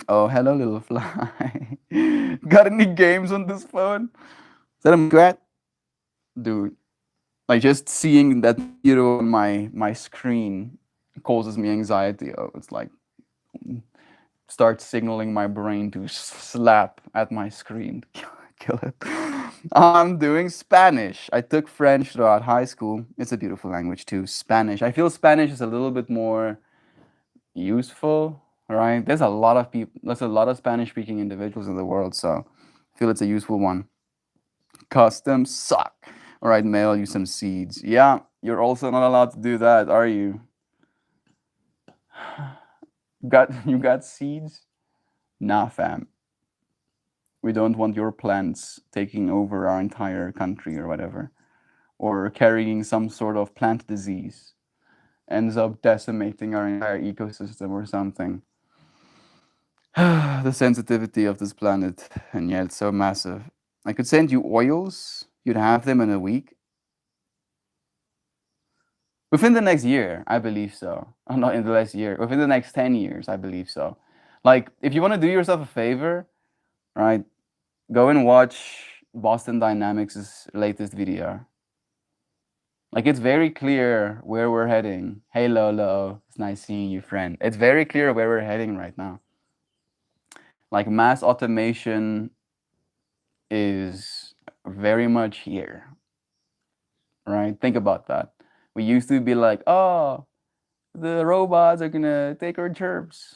Oh, hello, little fly. Got any games on this phone? Is that a cat? Dude, like just seeing that hero on my screen causes me anxiety. Oh, it's like starts signaling my brain to slap at my screen. Kill it. I'm doing Spanish. I took French throughout high school. It's a beautiful language too. Spanish. I feel Spanish is a little bit more useful, right? There's a lot of people. There's a lot of Spanish-speaking individuals in the world, so I feel it's a useful one. Customs suck. All right, mail you some seeds. Yeah, you're also not allowed to do that, are you? You got seeds? Nah, fam. We don't want your plants taking over our entire country or whatever, or carrying some sort of plant disease, ends up decimating our entire ecosystem or something. The sensitivity of this planet, and yet it's so massive. I could send you oils. You'd have them in a week. Within the next year, I believe so. Not in the last year. Within the next 10 years, I believe so. Like, if you want to do yourself a favor, right, go and watch Boston Dynamics' latest video. Like, it's very clear where we're heading. Hey, Lolo, it's nice seeing you, friend. It's very clear where we're heading right now. Like, mass automation is very much here, right? Think about that. We used to be like, oh, the robots are gonna take our jobs.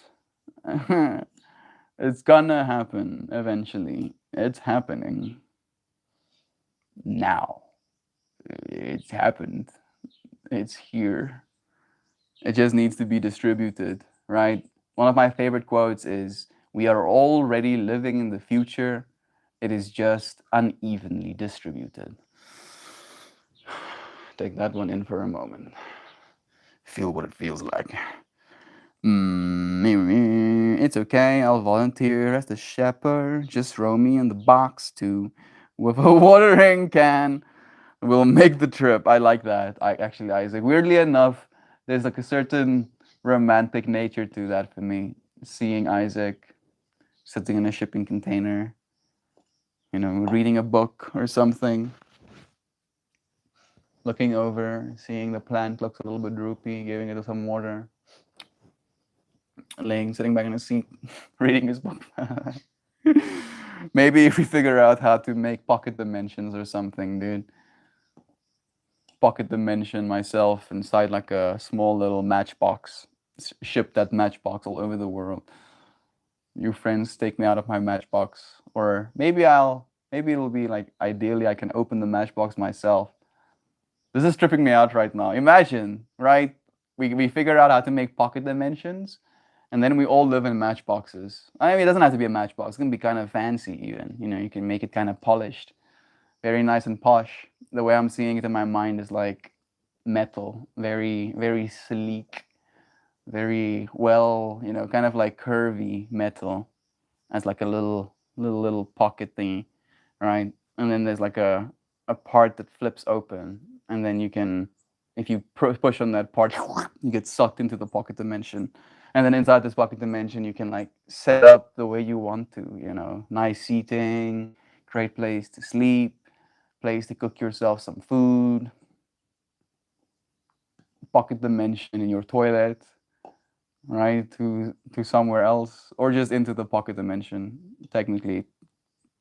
It's gonna happen eventually. It's happening now. It's happened. It's here. It just needs to be distributed, right? One of my favorite quotes is, we are already living in the future. It is just unevenly distributed. Take that one in for a moment. Feel what it feels like. It's okay, I'll volunteer as the shepherd. Just throw me in the box too, with a watering can. We'll make the trip. I like that. Actually, Isaac. Weirdly enough, there's like a certain romantic nature to that for me. Seeing Isaac sitting in a shipping container, reading a book or something, looking over, seeing the plant looks a little bit droopy, giving it some water, sitting back in a seat, reading his book. Maybe if we figure out how to make pocket dimensions or something, dude. Pocket dimension myself inside like a small little matchbox. Ship that matchbox all over the world. You friends take me out of my matchbox, or maybe it'll be like, ideally I can open the matchbox myself. This is tripping me out right now. Imagine, right? We figure out how to make pocket dimensions, and then we all live in matchboxes. I mean, it doesn't have to be a matchbox. It can be kind of fancy even. You can make it kind of polished, very nice and posh. The way I'm seeing it in my mind is like metal, very, very sleek, very well, kind of like curvy metal, as like a little pocket thingy, right? And then there's like a part that flips open, and then you can, if you push on that part, you get sucked into the pocket dimension. And then inside this pocket dimension, you can like set up the way you want to, nice seating, great place to sleep, place to cook yourself some food, pocket dimension in your toilet, right, to somewhere else, or just into the pocket dimension. Technically,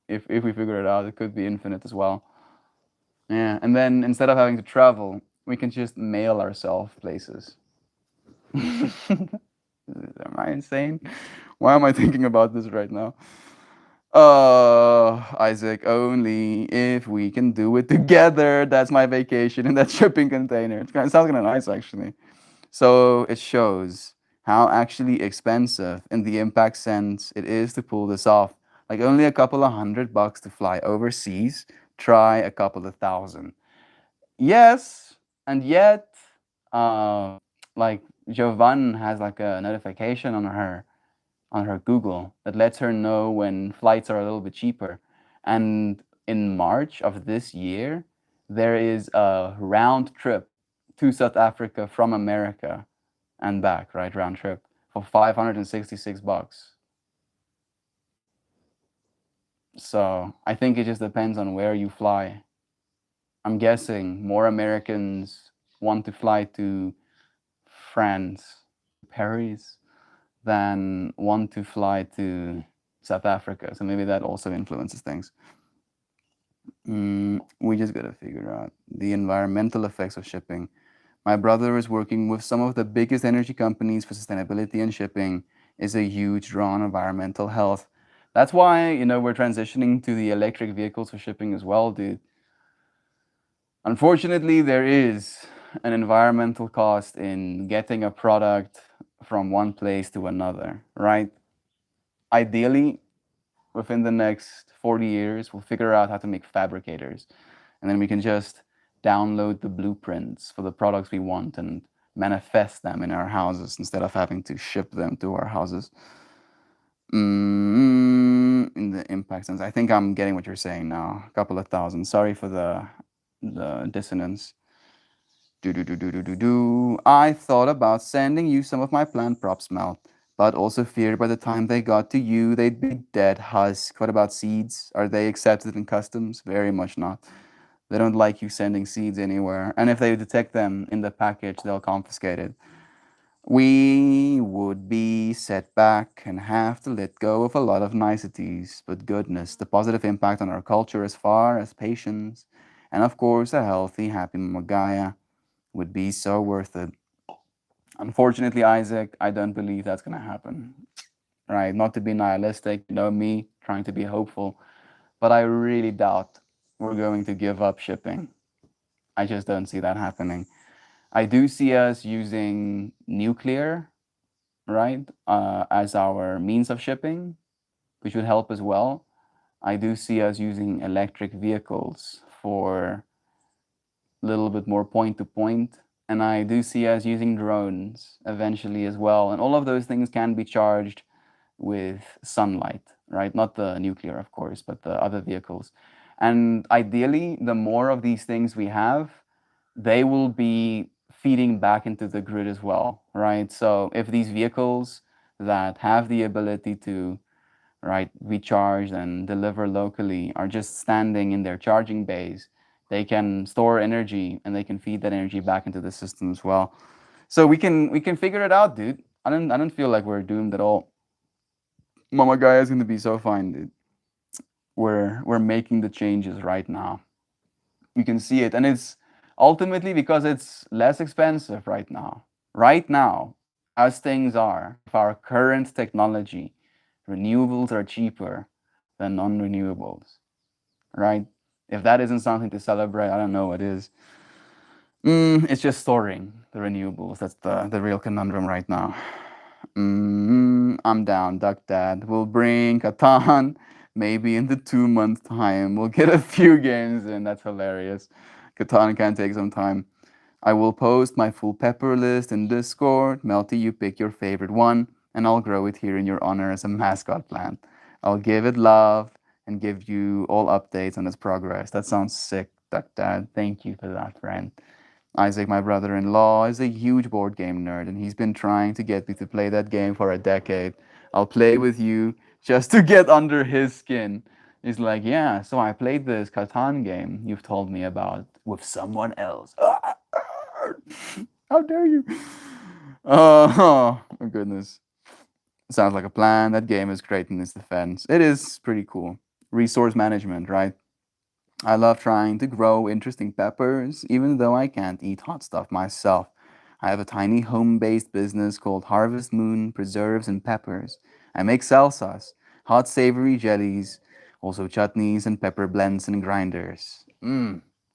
if we figure it out, it could be infinite as well. Yeah, and then instead of having to travel, we can just mail ourselves places. Am I insane? Why am I thinking about this right now? Isaac, only if we can do it together. That's my vacation in that shipping container. It sounds kind of nice, actually. So it shows how actually expensive, in the impact sense, it is to pull this off. Like, only a couple of $100 to fly overseas. Try a couple of thousand. Yes, and yet, like, Jovan has like a notification on her Google that lets her know when flights are a little bit cheaper. And in March of this year, there is a round trip to South Africa from America and back, right? Round trip for $566. So I think it just depends on where you fly. I'm guessing more Americans want to fly to France, Paris, than want to fly to South Africa. So maybe that also influences things. We just gotta figure out the environmental effects of shipping. My brother is working with some of the biggest energy companies for sustainability, and shipping is a huge draw on environmental health. That's why, we're transitioning to the electric vehicles for shipping as well, dude. Unfortunately, there is an environmental cost in getting a product from one place to another, right? Ideally, within the next 40 years, we'll figure out how to make fabricators. And then we can just download the blueprints for the products we want and manifest them in our houses instead of having to ship them to our houses. In the impact sense, I think I'm getting what you're saying now. A couple of thousand. Sorry for the dissonance. I thought about sending you some of my plant props, Mel, but also feared by the time they got to you, they'd be dead husk. What about seeds? Are they accepted in customs? Very much not. They don't like you sending seeds anywhere. And if they detect them in the package, they'll confiscate it. We would be set back and have to let go of a lot of niceties, but goodness, the positive impact on our culture as far as patience, and of course a healthy, happy Magaya would be so worth it. Unfortunately, Isaac, I don't believe that's going to happen. Right? Not to be nihilistic, you know me, trying to be hopeful, but I really doubt we're going to give up shipping. I just don't see that happening. I do see us using nuclear, right, as our means of shipping, which would help as well. I do see us using electric vehicles for a little bit more point to point. And I do see us using drones eventually as well. And all of those things can be charged with sunlight, right? Not the nuclear, of course, but the other vehicles. And ideally, the more of these things we have, they will be feeding back into the grid as well, right? So if these vehicles that have the ability to, right, recharge and deliver locally are just standing in their charging bays, they can store energy and they can feed that energy back into the system as well. So we can figure it out, dude. I don't feel like we're doomed at all. Mama Gaia is gonna be so fine, dude. We're making the changes right now. You can see it, and it's ultimately because it's less expensive right now. Right now, as things are, with our current technology, renewables are cheaper than non-renewables, right? If that isn't something to celebrate, I don't know what is. It's just storing the renewables. That's the real conundrum right now. I'm down, Duck Dad. We'll bring Catan. Maybe in the 2 month time, we'll get a few games in. That's hilarious. Catan can take some time. I will post my full pepper list in Discord. Melty, you pick your favorite one, and I'll grow it here in your honor as a mascot plant. I'll give it love and give you all updates on its progress. That sounds sick, Duck Dad. Thank you for that, friend. Isaac, my brother in law, is a huge board game nerd, and he's been trying to get me to play that game for a decade. I'll play with you just to get under his skin. He's like, yeah, so I played this Catan game you've told me about with someone else. How dare you? Oh, my goodness. Sounds like a plan. That game is great in its defense. It is pretty cool. Resource management, right? I love trying to grow interesting peppers, even though I can't eat hot stuff myself. I have a tiny home based business called Harvest Moon Preserves and Peppers. I make salsas, hot savory jellies, also chutneys and pepper blends and grinders.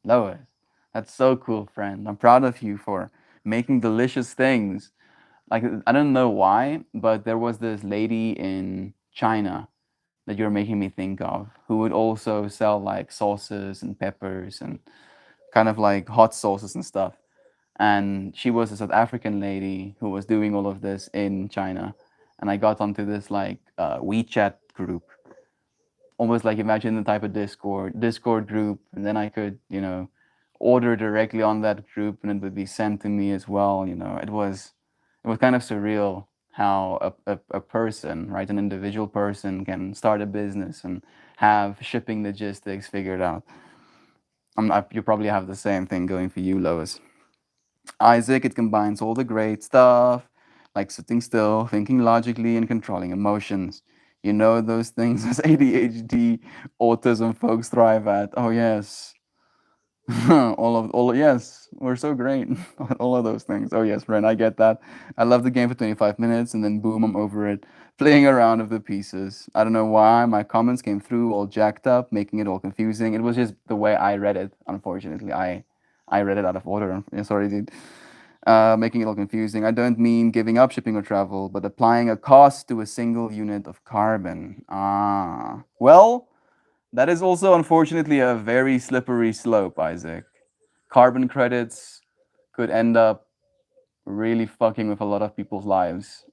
Lois, that's so cool, friend. I'm proud of you for making delicious things. Like, I don't know why, but there was this lady in China that you're making me think of, who would also sell like sauces and peppers and kind of like hot sauces and stuff. And she was a South African lady who was doing all of this in China. And I got onto this like WeChat group, almost like imagine the type of Discord group, and then I could, order directly on that group, and it would be sent to me as well. It was kind of surreal how a person, right, an individual person, can start a business and have shipping logistics figured out. You probably have the same thing going for you, Lois. Isaac, it combines all the great stuff, like sitting still, thinking logically, and controlling emotions. You know those things as ADHD, autism folks thrive at. Oh yes, yes, we're so great. All of those things. Oh yes, Ren, I get that. I love the game for 25 minutes and then boom, I'm over it. Playing around with the pieces. I don't know why my comments came through all jacked up, making it all confusing. It was just the way I read it. Unfortunately, I read it out of order. Sorry, dude. Making it all confusing. I don't mean giving up shipping or travel, but applying a cost to a single unit of carbon. Well, that is also unfortunately a very slippery slope, Isaac. Carbon credits could end up really fucking with a lot of people's lives,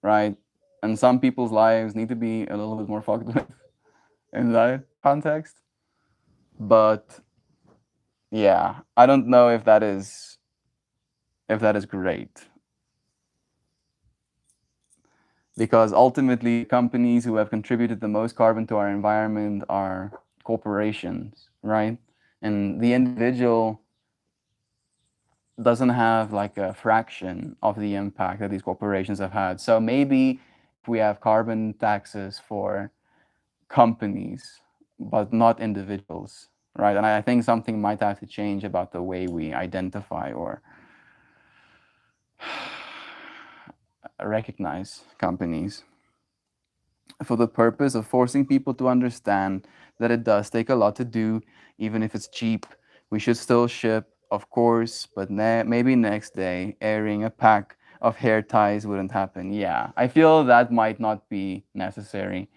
right? And some people's lives need to be a little bit more fucked with in that context. But yeah, I don't know if that is if that is great. Because ultimately, companies who have contributed the most carbon to our environment are corporations, right? And the individual doesn't have like a fraction of the impact that these corporations have had. So maybe if we have carbon taxes for companies, but not individuals, right? And I think something might have to change about the way we identify or recognize companies for the purpose of forcing people to understand that it does take a lot to do, even if it's cheap. We should still ship, of course, but maybe next day, airing a pack of hair ties wouldn't happen. Yeah, I feel that might not be necessary.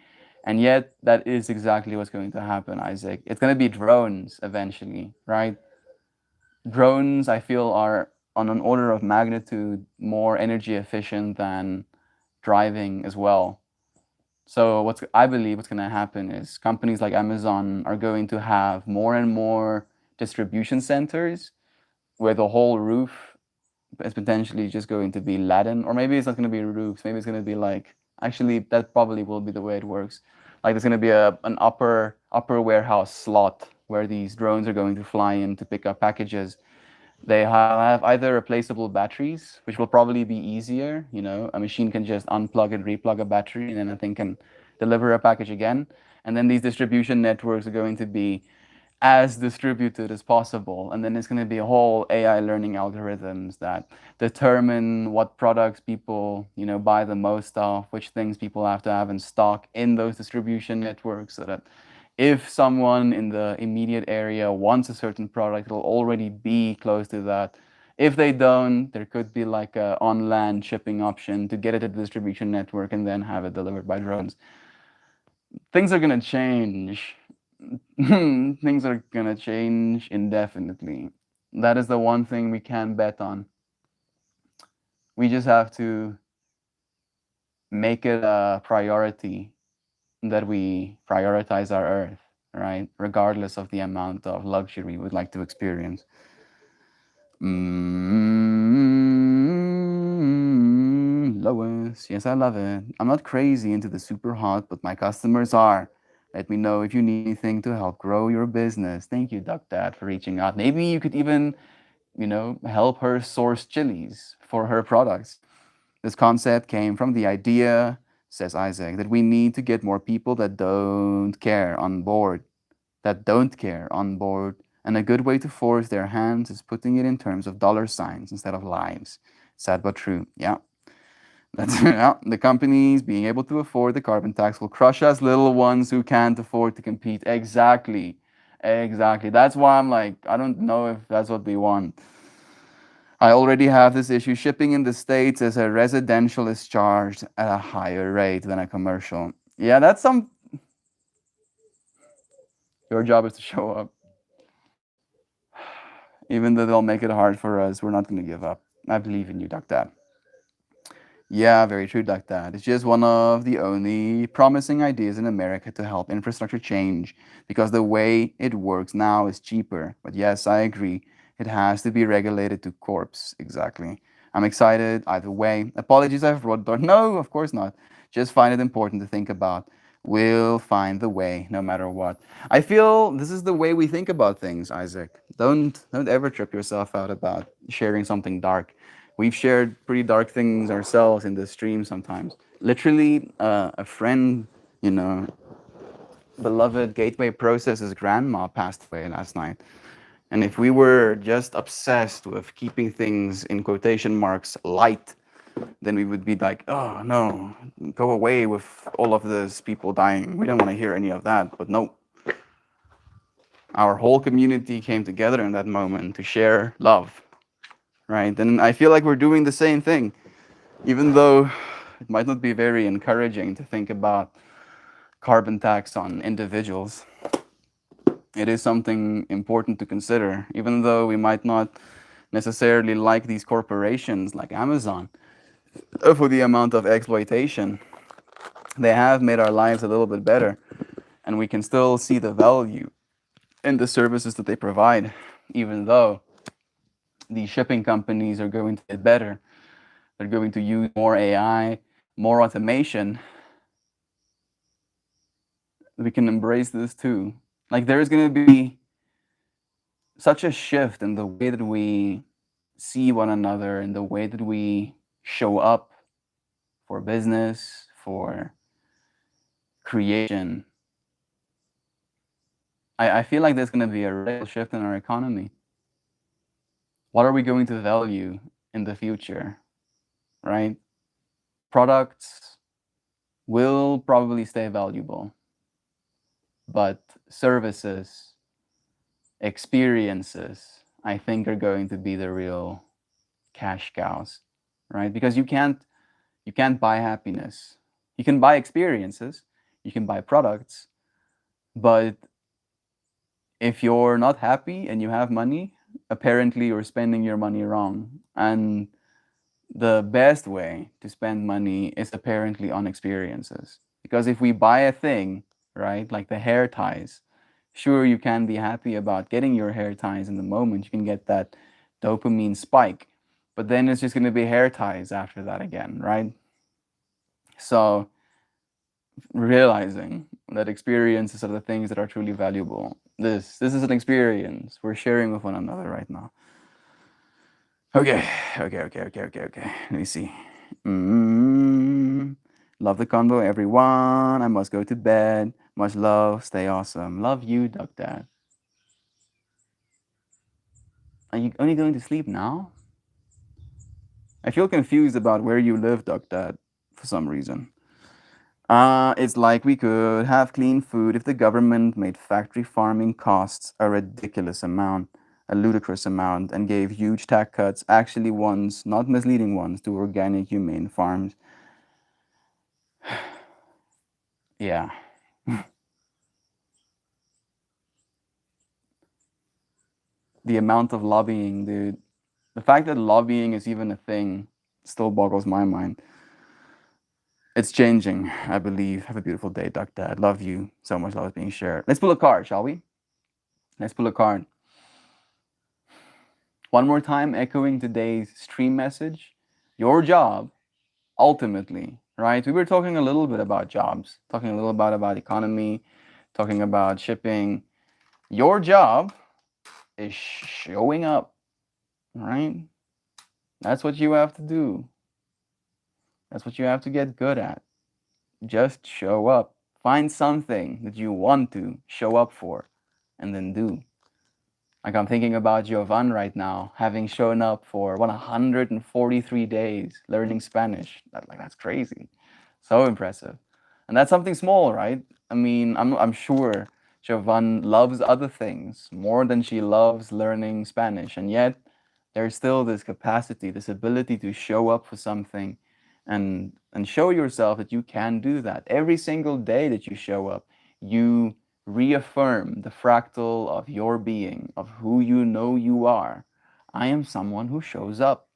And yet, that is exactly what's going to happen, Isaac. It's going to be drones eventually, right? Drones, I feel, are on an order of magnitude more energy efficient than driving as well. So I believe what's going to happen is companies like Amazon are going to have more and more distribution centers where the whole roof is potentially just going to be Latin, or maybe it's not going to be roofs. Maybe it's going to be like, actually that probably will be the way it works. Like there's going to be an upper warehouse slot where these drones are going to fly in to pick up packages. They have either replaceable batteries, which will probably be easier. You know, a machine can just unplug and replug a battery, and then a thing can deliver a package again. And then these distribution networks are going to be as distributed as possible. And then it's going to be a whole AI learning algorithms that determine what products people, you know, buy the most of, which things people have to have in stock in those distribution networks, so that if someone in the immediate area wants a certain product, it'll already be close to that. If they don't, there could be like a on-land shipping option to get it to the distribution network and then have it delivered by drones. Things are gonna change. Things are gonna change indefinitely. That is the one thing we can bet on. We just have to make it a priority that we prioritize our earth, right? Regardless of the amount of luxury we would like to experience. Lois, yes, I love it. I'm not crazy into the super hot, but my customers are. Let me know if you need anything to help grow your business. Thank you, Duck Dad, for reaching out. Maybe you could even, you know, help her source chilies for her products. This concept came from the idea, says Isaac, that we need to get more people that don't care on board. And a good way to force their hands is putting it in terms of dollar signs instead of lives. Sad but true. Yeah. That's yeah. The companies being able to afford the carbon tax will crush us little ones who can't afford to compete. Exactly. Exactly. That's why I'm like, I don't know if that's what we want. I already have this issue. Shipping in the States as a residential is charged at a higher rate than a commercial. Yeah, that's some. Your job is to show up. Even though they'll make it hard for us, we're not going to give up. I believe in you, Duck Dad. Yeah, very true, Duck Dad. It's just one of the only promising ideas in America to help infrastructure change, because the way it works now is cheaper. But yes, I agree. It has to be regulated to corpse. Exactly. I'm excited either way. Apologies, I've brought door. No, of course not. Just find it important to think about. We'll find the way, no matter what. I feel this is the way we think about things, Isaac. Don't ever trip yourself out about sharing something dark. We've shared pretty dark things ourselves in the stream sometimes. Literally, a friend, you know, beloved Gateway Process's grandma passed away last night. And if we were just obsessed with keeping things in quotation marks light, then we would be like, oh no, go away with all of this people dying. We don't want to hear any of that. But no, our whole community came together in that moment to share love, right? And I feel like we're doing the same thing, even though it might not be very encouraging to think about carbon tax on individuals. It is something important to consider, even though we might not necessarily like these corporations like Amazon for the amount of exploitation. They have made our lives a little bit better, and we can still see the value in the services that they provide, even though these shipping companies are going to get better. They're going to use more AI, more automation. We can embrace this too. Like there's going to be such a shift in the way that we see one another, in the way that we show up for business, for creation. I feel like there's going to be a real shift in our economy. What are we going to value in the future, right? Products will probably stay valuable, but services, experiences, I think are going to be the real cash cows, right? Because you can't buy happiness. You can buy experiences, you can buy products, but if you're not happy and you have money, apparently you're spending your money wrong. And the best way to spend money is apparently on experiences. Because if we buy a thing, right, like the hair ties, sure, you can be happy about getting your hair ties in the moment. You can get that dopamine spike, but then it's just going to be hair ties after that again, right? So realizing that experiences are the things that are truly valuable. This is an experience we're sharing with one another right now. Okay. Let me see. Love the convo, everyone. I must go to bed. Much love. Stay awesome. Love you, Duck Dad. Are you only going to sleep now? I feel confused about where you live, Duck Dad, for some reason. It's like we could have clean food if the government made factory farming costs a ridiculous amount, a ludicrous amount, and gave huge tax cuts, actually ones, not misleading ones, to organic, humane farms. Yeah. The amount of lobbying, dude. The fact that lobbying is even a thing still boggles my mind. It's changing, I believe. Have a beautiful day, Duck Dad. Love you. So much love is being shared. Let's pull a card, shall we? Let's pull a card. One more time, echoing today's stream message. Your job, ultimately, right? We were talking a little bit about jobs, talking a little bit about economy, talking about shipping. Your job is showing up, right? That's what you have to do. That's what you have to get good at. Just show up. Find something that you want to show up for and then do. Like I'm thinking about Jovan right now, having shown up for 143 days learning Spanish. That's crazy. So impressive. And that's something small, right? I mean, I'm sure Jovan loves other things more than she loves learning Spanish. And yet there's still this capacity, this ability to show up for something and show yourself that you can do that. Every single day that you show up, you reaffirm the fractal of your being, of who you know you are. I am someone who shows up.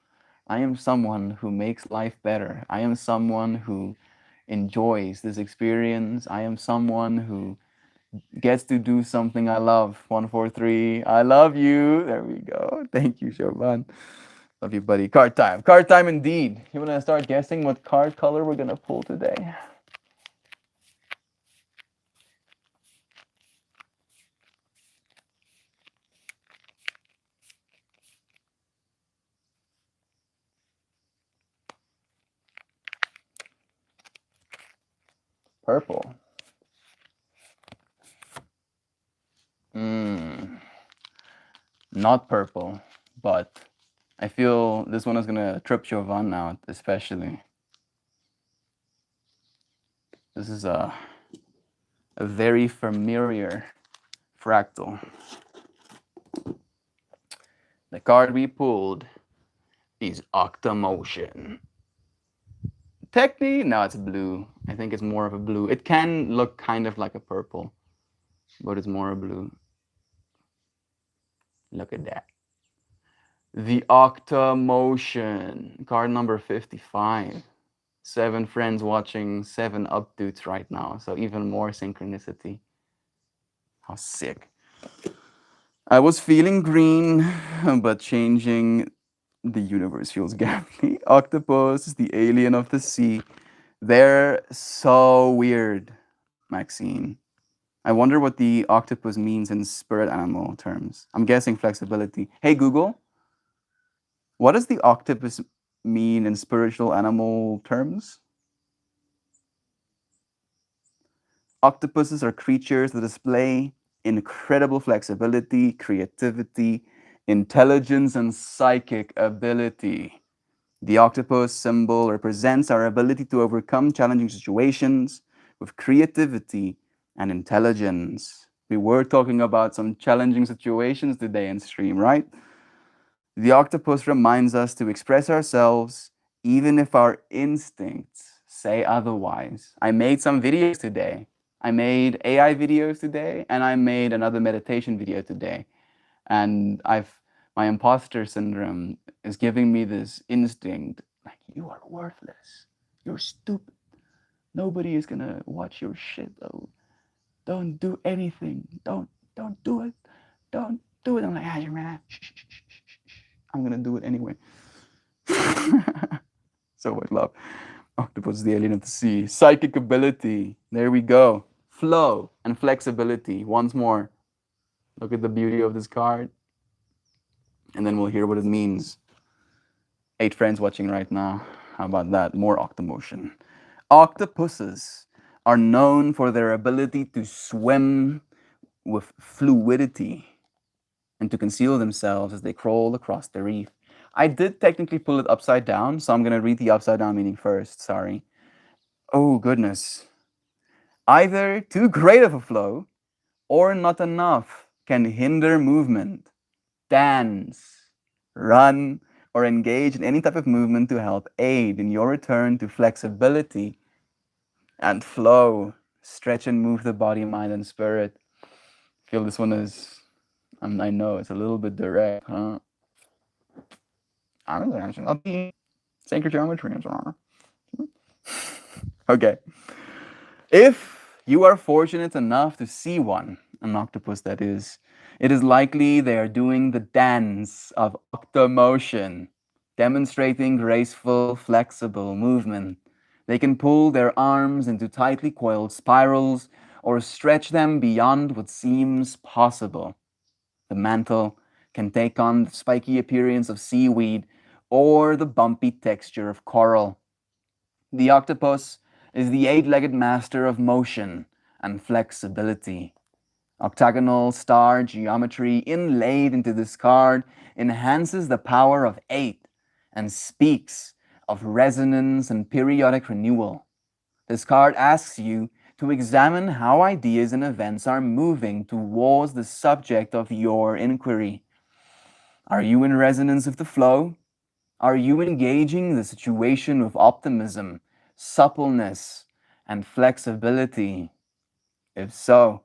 I am someone who makes life better. I am someone who enjoys this experience. I am someone who gets to do something I love. 143. I love you. There we go. Thank you, Jovan. Love you, buddy. Card time. Card time indeed. You want to start guessing what card color we're going to pull today? Purple. Not purple, but I feel this one is going to trip Jovan out, especially. This is a very familiar fractal. The card we pulled is Octamotion. Technically, no, it's blue. I think it's more of a blue. It can look kind of like a purple, but it's more a blue. Look at that. The Octamotion, card number 55. 7 friends watching 7 updates right now, so even more synchronicity. How sick. I was feeling green, but changing the universe feels gambly. Octopus is the alien of the sea. They're so weird, Maxine. I wonder what the octopus means in spirit animal terms. I'm guessing flexibility. Hey, Google, what does the octopus mean in spiritual animal terms? Octopuses are creatures that display incredible flexibility, creativity, intelligence, and psychic ability. The octopus symbol represents our ability to overcome challenging situations with creativity and intelligence. We were talking about some challenging situations today in stream, right? The octopus reminds us to express ourselves even if our instincts say otherwise. I made some videos today. I made AI videos today, and I made another meditation video today. And my imposter syndrome is giving me this instinct like, you are worthless. You're stupid. Nobody is gonna watch your shit though. Don't do anything. Don't do it. Don't do it. I'm like, ah, man. I'm gonna do it anyway. So much love. Octopus is the alien of the sea. Psychic ability. There we go. Flow and flexibility. Once more. Look at the beauty of this card. And then we'll hear what it means. 8 friends watching right now. How about that? More octomotion. Octopuses are known for their ability to swim with fluidity and to conceal themselves as they crawl across the reef. I did technically pull it upside down, so I'm going to read the upside down meaning first. Sorry. Oh, goodness. Either too great of a flow or not enough can hinder movement. Dance, run, or engage in any type of movement to help aid in your return to flexibility and flow. Stretch and move the body, mind, and spirit. I feel this one is, I know it's a little bit direct, huh? I don't know. I'll be sacred geometry and so on. Okay. If you are fortunate enough to see one, an octopus that is, it is likely they are doing the dance of octomotion, demonstrating graceful, flexible movement. They can pull their arms into tightly coiled spirals or stretch them beyond what seems possible. The mantle can take on the spiky appearance of seaweed or the bumpy texture of coral. The octopus is the 8-legged master of motion and flexibility. Octagonal star geometry inlaid into this card enhances the power of 8 and speaks of resonance and periodic renewal. This card asks you to examine how ideas and events are moving towards the subject of your inquiry. Are you in resonance with the flow? Are you engaging the situation with optimism, suppleness, and flexibility? If so,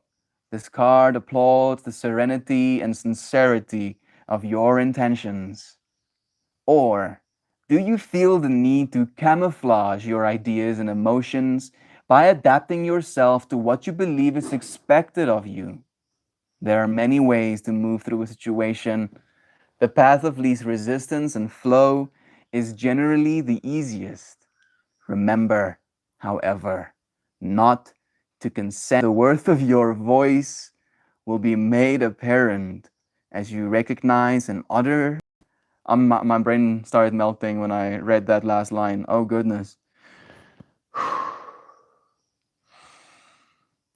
this card applauds the serenity and sincerity of your intentions. Or do you feel the need to camouflage your ideas and emotions by adapting yourself to what you believe is expected of you? There are many ways to move through a situation. The path of least resistance and flow is generally the easiest. Remember, however, not to consent. The worth of your voice will be made apparent as you recognize and utter. My brain started melting when I read that last line. Oh, goodness.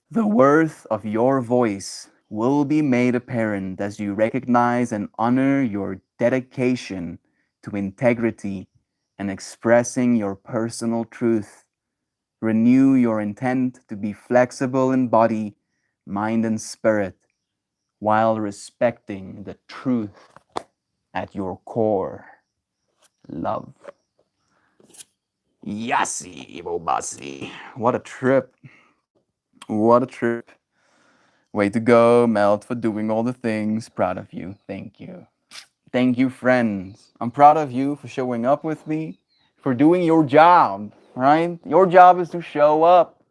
The worth of your voice will be made apparent as you recognize and honor your dedication to integrity and expressing your personal truth. Renew your intent to be flexible in body, mind, and spirit while respecting the truth at your core. Love. Yassi, Bobasi. What a trip. What a trip. Way to go, Melt, for doing all the things. Proud of you. Thank you. Thank you, friends. I'm proud of you for showing up with me, for doing your job, right? Your job is to show up.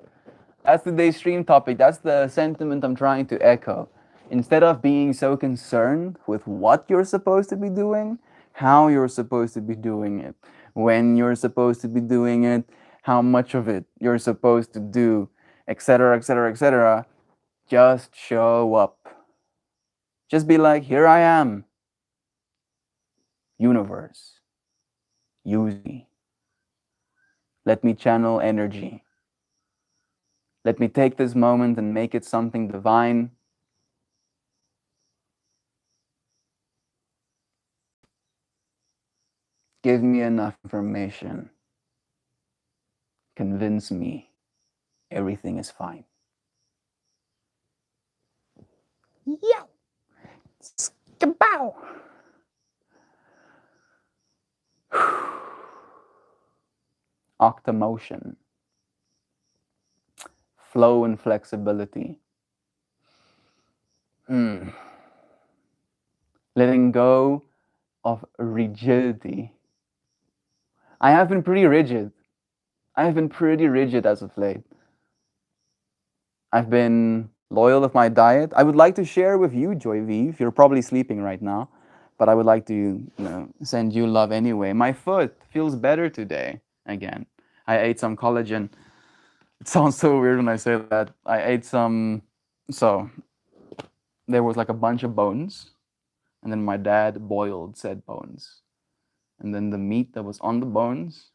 That's today's stream topic. That's the sentiment I'm trying to echo. Instead of being so concerned with what you're supposed to be doing, how you're supposed to be doing it, when you're supposed to be doing it, how much of it you're supposed to do, etc., etc., etc., just show up. Just be like, here I am. Universe, use me. Let me channel energy. Let me take this moment and make it something divine. Give me enough information. Convince me everything is fine. Yeah. Skabow. Octomotion. Flow and flexibility. Letting go of rigidity. I have been pretty rigid. I have been pretty rigid as of late. I've been loyal with my diet. I would like to share with you, Joy Vive. You're probably sleeping right now, but I would like to, send you love anyway. My foot feels better today again. I ate some collagen. It sounds so weird when I say that. I ate some, so there was like a bunch of bones, and then my dad boiled said bones. And then the meat that was on the bones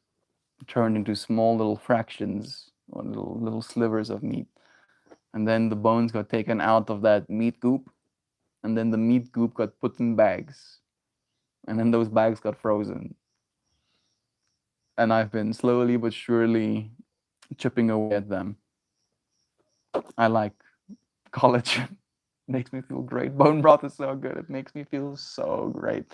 turned into small little fractions or little slivers of meat. And then the bones got taken out of that meat goop, and then the meat goop got put in bags, and then those bags got frozen. And I've been slowly but surely chipping away at them. I like collagen. Makes me feel great. Bone broth is so good. It makes me feel so great.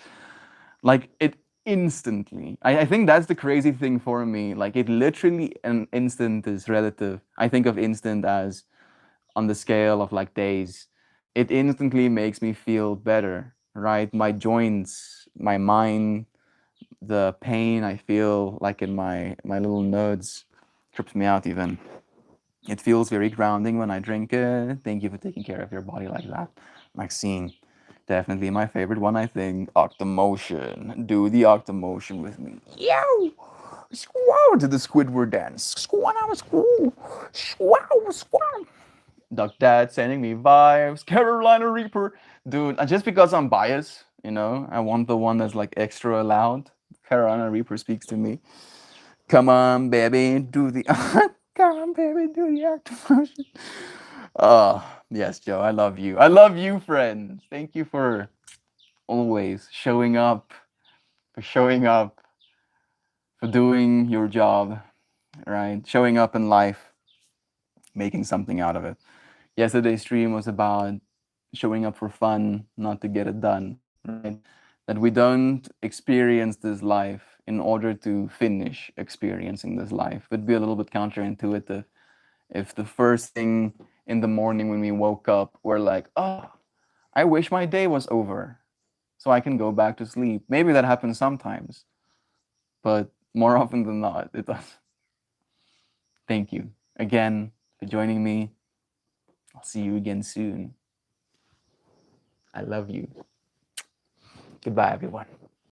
Like it instantly. I think that's the crazy thing for me. Like it literally, an instant is relative. I think of instant as on the scale of like days. It instantly makes me feel better, right? My joints, my mind, the pain I feel like in my little nodes trips me out even. It feels very grounding when I drink it. Thank you for taking care of your body like that, Maxine. Definitely my favorite one, I think. Octomotion. Do the Octomotion with me. Yow! Squaw to the Squidward dance. Squaw, squaw. Squaw, squaw. Duck Dad sending me vibes. Carolina Reaper. Dude, just because I'm biased, I want the one that's like extra loud. Carolina Reaper speaks to me. Come on, baby, do the come on, baby, do the Octomotion. Oh, yes, Joe, I love you. I love you, friends. Thank you for always showing up, for doing your job, right? Showing up in life, making something out of it. Yesterday's stream was about showing up for fun, not to get it done, right? That we don't experience this life in order to finish experiencing this life. It would be a little bit counterintuitive if the first thing in the morning when we woke up, we're like, oh, I wish my day was over so I can go back to sleep. Maybe that happens sometimes, but more often than not, it does. Thank you again for joining me. I'll see you again soon. I love you. Goodbye, everyone.